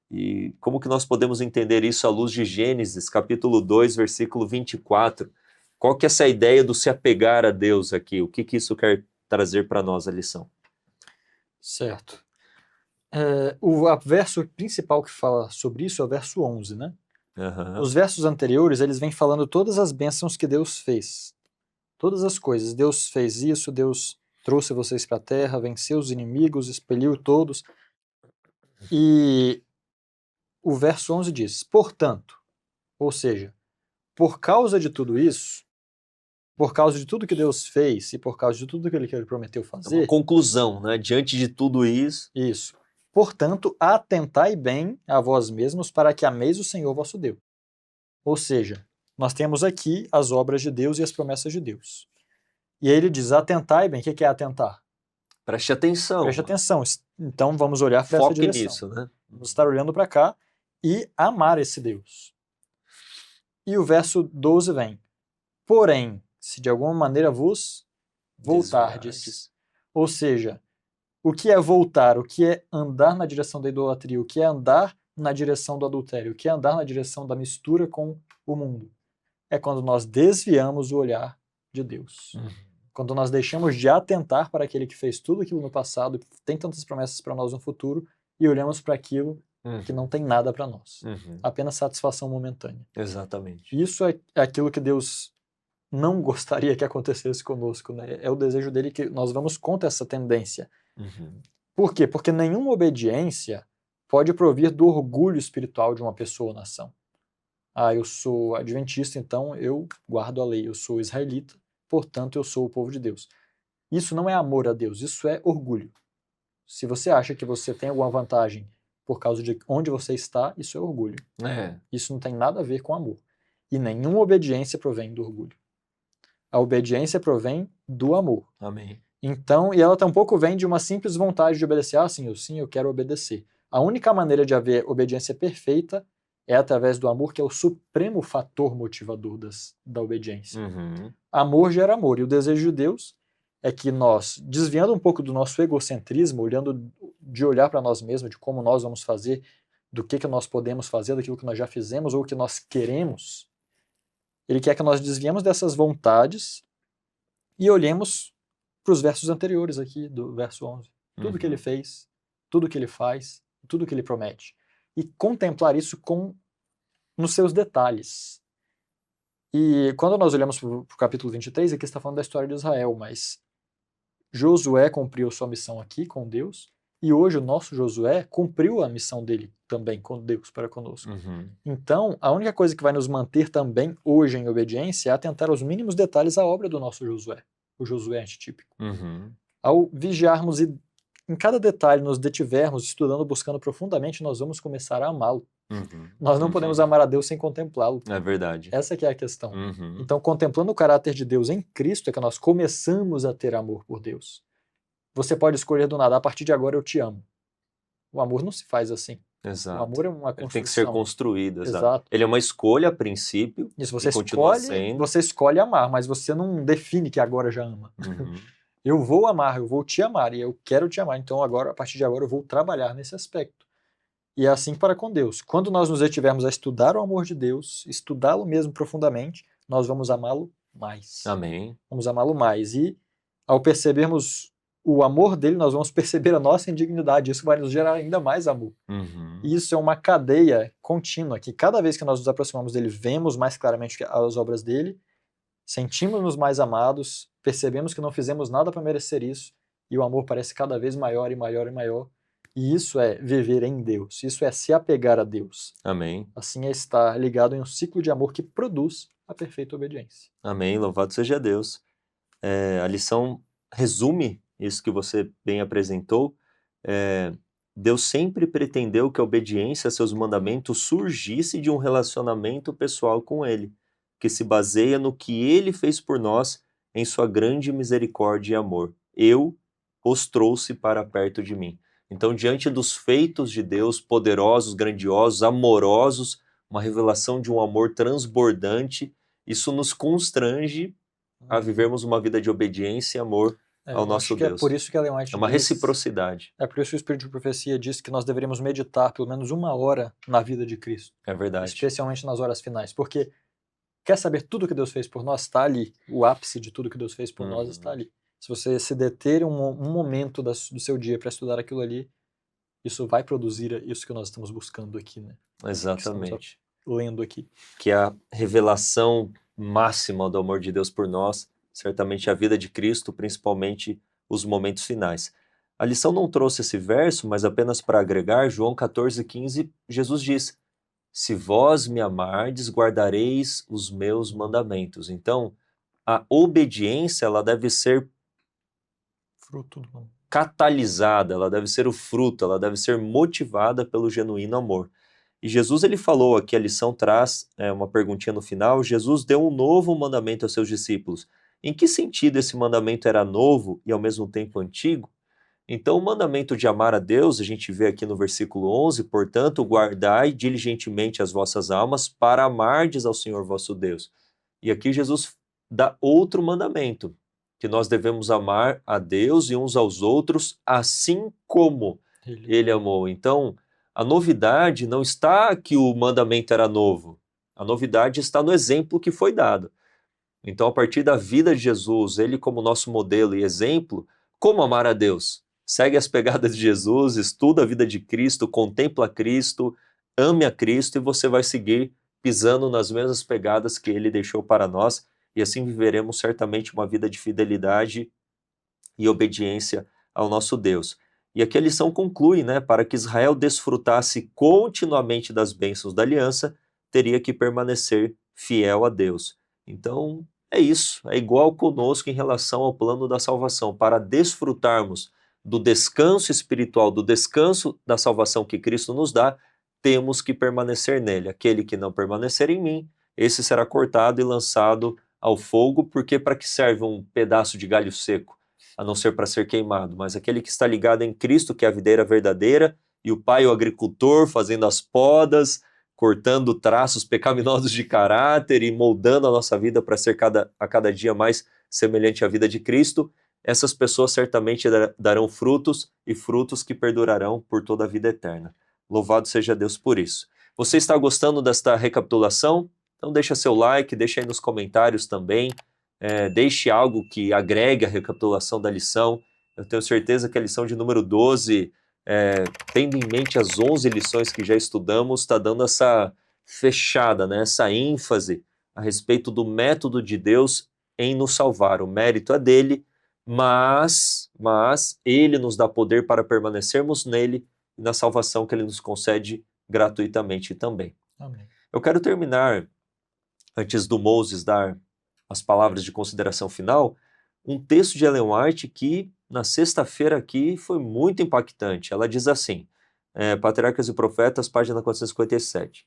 e como que nós podemos entender isso à luz de Gênesis, capítulo 2, versículo 24? Qual que é essa ideia do se apegar a Deus aqui? O que que isso quer trazer para nós, a lição? Certo. O verso principal que fala sobre isso é o verso 11, né? Uhum. Os versos anteriores, eles vêm falando todas as bênçãos que Deus fez. Todas as coisas. Deus fez isso, Deus trouxe vocês para a terra, venceu os inimigos, expeliu todos. E o verso 11 diz, portanto, ou seja, por causa de tudo isso, por causa de tudo que Deus fez e por causa de tudo que Ele prometeu É fazer... uma conclusão, né? Diante de tudo isso... Isso. Portanto, atentai bem a vós mesmos para que ameis o Senhor vosso Deus. Ou seja, nós temos aqui as obras de Deus e as promessas de Deus. E aí ele diz, atentai bem. O que é atentar? Preste atenção. Preste atenção. Então vamos olhar para essa direção. Nisso, né? Vamos estar olhando para cá e amar esse Deus. E o verso 12 vem, porém, se de alguma maneira vos voltardes. Ou seja, o que é voltar? O que é andar na direção da idolatria? O que é andar na direção do adultério? O que é andar na direção da mistura com o mundo? É quando nós desviamos o olhar de Deus. Quando nós deixamos de atentar para aquele que fez tudo aquilo no passado, que tem tantas promessas para nós no futuro, e olhamos para aquilo que não tem nada para nós. Uhum. Apenas satisfação momentânea. Exatamente. Isso é aquilo que Deus não gostaria que acontecesse conosco, né? É o desejo dele que nós vamos contra essa tendência. Uhum. Por quê? Porque nenhuma obediência pode provir do orgulho espiritual de uma pessoa ou nação. Eu sou adventista, então eu guardo a lei. Eu sou israelita, portanto eu sou o povo de Deus. Isso não é amor a Deus, isso é orgulho. Se você acha que você tem alguma vantagem por causa de onde você está, isso é orgulho. Isso não tem nada a ver com amor. E nenhuma obediência provém do orgulho. A obediência provém do amor. Amém. Então, e ela tampouco vem de uma simples vontade de obedecer. Sim, eu quero obedecer. A única maneira de haver obediência perfeita é através do amor, que é o supremo fator motivador da obediência. Uhum. Amor gera amor, e o desejo de Deus é que nós, desviando um pouco do nosso egocentrismo, de olhar para nós mesmos, de como nós vamos fazer, do que nós podemos fazer, daquilo que nós já fizemos ou o que nós queremos, ele quer que nós desviemos dessas vontades e olhemos para os versos anteriores aqui, do verso 11. Tudo que ele fez, tudo que ele faz, tudo que ele promete. E contemplar isso nos seus detalhes. E quando nós olhamos para o capítulo 23, aqui está falando da história de Israel, mas Josué cumpriu sua missão aqui com Deus, e hoje o nosso Josué cumpriu a missão dele também com Deus para conosco. Uhum. Então, a única coisa que vai nos manter também hoje em obediência é atentar aos mínimos detalhes à obra do nosso Josué, o Josué antitípico. Uhum. Ao vigiarmos e em cada detalhe nos detivermos, estudando, buscando profundamente, nós vamos começar a amá-lo. Uhum. Nós não podemos amar a Deus sem contemplá-lo. É verdade. Essa que é a questão. Uhum. Então, contemplando o caráter de Deus em Cristo, é que nós começamos a ter amor por Deus. Você pode escolher do nada, a partir de agora eu te amo. O amor não se faz assim. Exato. O amor é uma construção. Ele tem que ser construído, Exato. Ele é uma escolha a princípio. Isso, você escolhe amar, mas você não define que agora já ama. Uhum. Eu vou amar, eu vou te amar, e eu quero te amar, então agora, a partir de agora, eu vou trabalhar nesse aspecto. E é assim para com Deus. Quando nós nos detivermos a estudar o amor de Deus, estudá-lo mesmo profundamente, nós vamos amá-lo mais. Amém. Vamos amá-lo mais. E ao percebermos o amor dele, nós vamos perceber a nossa indignidade. Isso vai nos gerar ainda mais amor. Uhum. E isso é uma cadeia contínua, que cada vez que nós nos aproximamos dele, vemos mais claramente as obras dele, sentimos-nos mais amados, percebemos que não fizemos nada para merecer isso, e o amor parece cada vez maior e maior e maior. E isso é viver em Deus, isso é se apegar a Deus. Amém. Assim é estar ligado em um ciclo de amor que produz a perfeita obediência. Amém, louvado seja Deus. A lição resume isso que você bem apresentou. Deus sempre pretendeu que a obediência a seus mandamentos surgisse de um relacionamento pessoal com Ele, que se baseia no que Ele fez por nós em sua grande misericórdia e amor. Eu os trouxe para perto de mim. Então, diante dos feitos de Deus, poderosos, grandiosos, amorosos, uma revelação de um amor transbordante, isso nos constrange a vivermos uma vida de obediência e amor ao nosso Deus. É por isso que Ellen White é uma reciprocidade. É por isso que o Espírito de Profecia diz que nós deveríamos meditar pelo menos 1 hora na vida de Cristo. É verdade. Especialmente nas horas finais, porque quer saber tudo que Deus fez por nós? Está ali. O ápice de tudo que Deus fez por nós está ali. Se você se deter um momento do seu dia para estudar aquilo ali, isso vai produzir isso que nós estamos buscando aqui, né? Exatamente. Lendo aqui. Que é a revelação máxima do amor de Deus por nós, certamente a vida de Cristo, principalmente os momentos finais. A lição não trouxe esse verso, mas apenas para agregar, João 14,15, Jesus diz: se vós me amardes, guardareis os meus mandamentos. Então, a obediência, ela deve ser fruto do amor. Catalisada, ela deve ser o fruto, ela deve ser motivada pelo genuíno amor. E Jesus, ele falou aqui, a lição traz uma perguntinha no final, Jesus deu um novo mandamento aos seus discípulos. Em que sentido esse mandamento era novo e ao mesmo tempo antigo? Então, o mandamento de amar a Deus, a gente vê aqui no versículo 11, portanto, guardai diligentemente as vossas almas para amardes ao Senhor vosso Deus. E aqui Jesus dá outro mandamento, que nós devemos amar a Deus e uns aos outros, assim como Ele amou. Então, a novidade não está que o mandamento era novo. A novidade está no exemplo que foi dado. Então, a partir da vida de Jesus, Ele como nosso modelo e exemplo, como amar a Deus? segue as pegadas de Jesus, estuda a vida de Cristo, contempla Cristo, ame a Cristo e você vai seguir pisando nas mesmas pegadas que ele deixou para nós e assim viveremos certamente uma vida de fidelidade e obediência ao nosso Deus. E aqui a lição conclui, né, para que Israel desfrutasse continuamente das bênçãos da aliança, teria que permanecer fiel a Deus. Então, é isso, é igual conosco em relação ao plano da salvação. Para desfrutarmos do descanso espiritual, do descanso da salvação que Cristo nos dá, temos que permanecer nele. Aquele que não permanecer em mim, esse será cortado e lançado ao fogo, porque para que serve um pedaço de galho seco? A não ser para ser queimado, mas aquele que está ligado em Cristo, que é a videira verdadeira, e o Pai, o agricultor, fazendo as podas, cortando traços pecaminosos de caráter e moldando a nossa vida para ser a cada dia mais semelhante à vida de Cristo, essas pessoas certamente darão frutos e frutos que perdurarão por toda a vida eterna. Louvado seja Deus por isso. Você está gostando desta recapitulação? Então deixa seu like, deixa aí nos comentários também. Deixe algo que agregue a recapitulação da lição. Eu tenho certeza que a lição de número 12, tendo em mente as 11 lições que já estudamos, está dando essa fechada, né, essa ênfase a respeito do método de Deus em nos salvar. O mérito é dele, mas ele nos dá poder para permanecermos nele e na salvação que ele nos concede gratuitamente também. Amém. Eu quero terminar, antes do Moses dar as palavras de consideração final, um texto de Ellen White que, na sexta-feira aqui, foi muito impactante. Ela diz assim, Patriarcas e Profetas, página 457.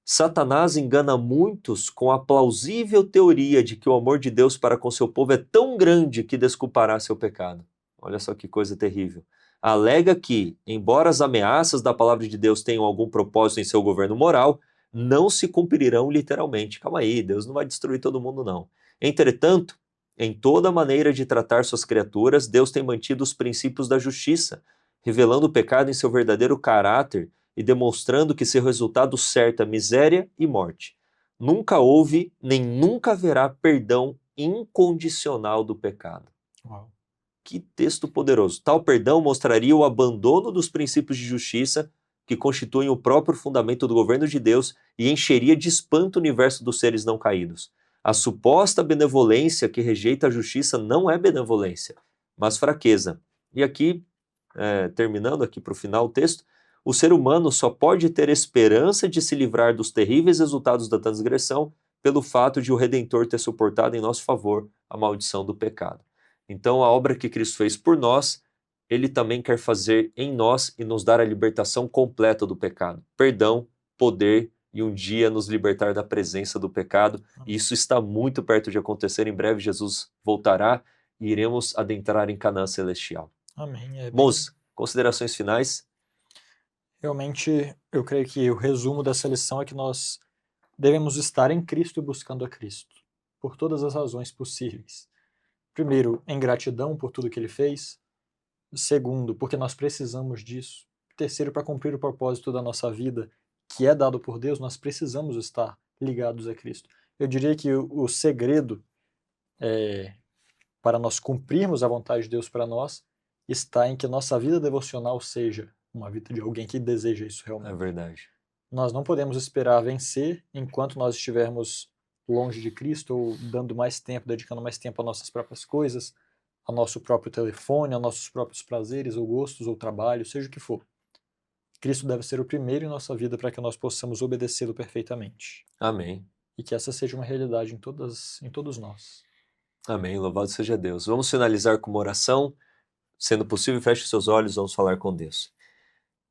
Satanás engana muitos com a plausível teoria de que o amor de Deus para com seu povo é tão grande que desculpará seu pecado. Olha só que coisa terrível. Alega que, embora as ameaças da palavra de Deus tenham algum propósito em seu governo moral, não se cumprirão literalmente. Calma aí, Deus não vai destruir todo mundo, não. Entretanto, em toda maneira de tratar suas criaturas, Deus tem mantido os princípios da justiça, revelando o pecado em seu verdadeiro caráter e demonstrando que seu resultado certo é miséria e morte. Nunca houve, nem nunca haverá perdão incondicional do pecado. Uau. Que texto poderoso. Tal perdão mostraria o abandono dos princípios de justiça que constituem o próprio fundamento do governo de Deus e encheria de espanto o universo dos seres não caídos. A suposta benevolência que rejeita a justiça não é benevolência, mas fraqueza. E aqui, terminando aqui para o final o texto, o ser humano só pode ter esperança de se livrar dos terríveis resultados da transgressão pelo fato de o Redentor ter suportado em nosso favor a maldição do pecado. Então, a obra que Cristo fez por nós, ele também quer fazer em nós e nos dar a libertação completa do pecado. Perdão, poder e um dia nos libertar da presença do pecado. E isso está muito perto de acontecer. Em breve Jesus voltará e iremos adentrar em Canaã celestial. Amém. Moço, considerações finais? Realmente, eu creio que o resumo dessa lição é que nós devemos estar em Cristo e buscando a Cristo, por todas as razões possíveis. Primeiro, em gratidão por tudo que ele fez. Segundo, porque nós precisamos disso. Terceiro, para cumprir o propósito da nossa vida, que é dado por Deus, nós precisamos estar ligados a Cristo. Eu diria que o segredo para nós cumprirmos a vontade de Deus para nós está em que nossa vida devocional seja uma vida de alguém que deseja isso realmente. É verdade. Nós não podemos esperar vencer enquanto nós estivermos longe de Cristo ou dando mais tempo, dedicando mais tempo a nossas próprias coisas, ao nosso próprio telefone, aos nossos próprios prazeres ou gostos ou trabalho, seja o que for. Cristo deve ser o primeiro em nossa vida para que nós possamos obedecê-lo perfeitamente. Amém. E que essa seja uma realidade em todos nós. Amém. Louvado seja Deus. Vamos finalizar com uma oração. Sendo possível, feche seus olhos, vamos falar com Deus.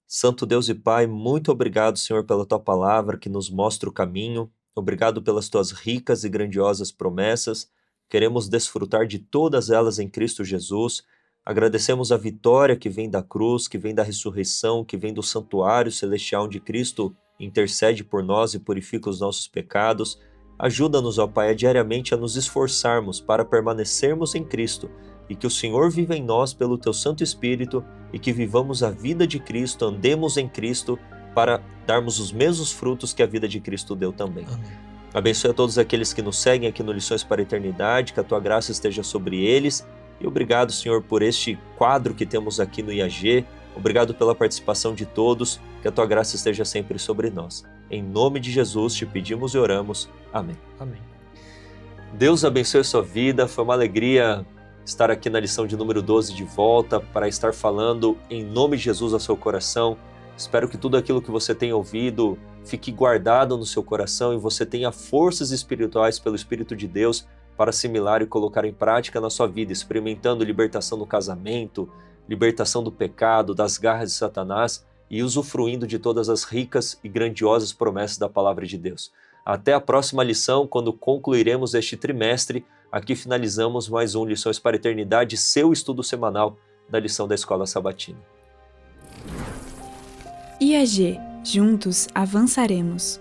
Santo Deus e Pai, muito obrigado, Senhor, pela Tua palavra que nos mostra o caminho. Obrigado pelas Tuas ricas e grandiosas promessas. Queremos desfrutar de todas elas em Cristo Jesus. Agradecemos a vitória que vem da cruz, que vem da ressurreição, que vem do santuário celestial onde Cristo intercede por nós e purifica os nossos pecados. Ajuda-nos, ó Pai, diariamente a nos esforçarmos para permanecermos em Cristo e que o Senhor viva em nós pelo Teu Santo Espírito e que vivamos a vida de Cristo, andemos em Cristo para darmos os mesmos frutos que a vida de Cristo deu também. Amém. Abençoe a todos aqueles que nos seguem aqui no Lições para a Eternidade, que a Tua graça esteja sobre eles E obrigado, Senhor, por este quadro que temos aqui no IAG. Obrigado pela participação de todos. Que a tua graça esteja sempre sobre nós. Em nome de Jesus te pedimos e oramos. Amém. Amém. Deus abençoe a sua vida. Foi uma alegria estar aqui na lição de número 12 de volta para estar falando em nome de Jesus ao seu coração. Espero que tudo aquilo que você tem ouvido fique guardado no seu coração e você tenha forças espirituais pelo Espírito de Deus para assimilar e colocar em prática na sua vida, experimentando libertação do casamento, libertação do pecado, das garras de Satanás e usufruindo de todas as ricas e grandiosas promessas da palavra de Deus. Até a próxima lição, quando concluiremos este trimestre. Aqui finalizamos mais um Lições para a Eternidade, seu estudo semanal da lição da Escola Sabatina. IAG, juntos avançaremos.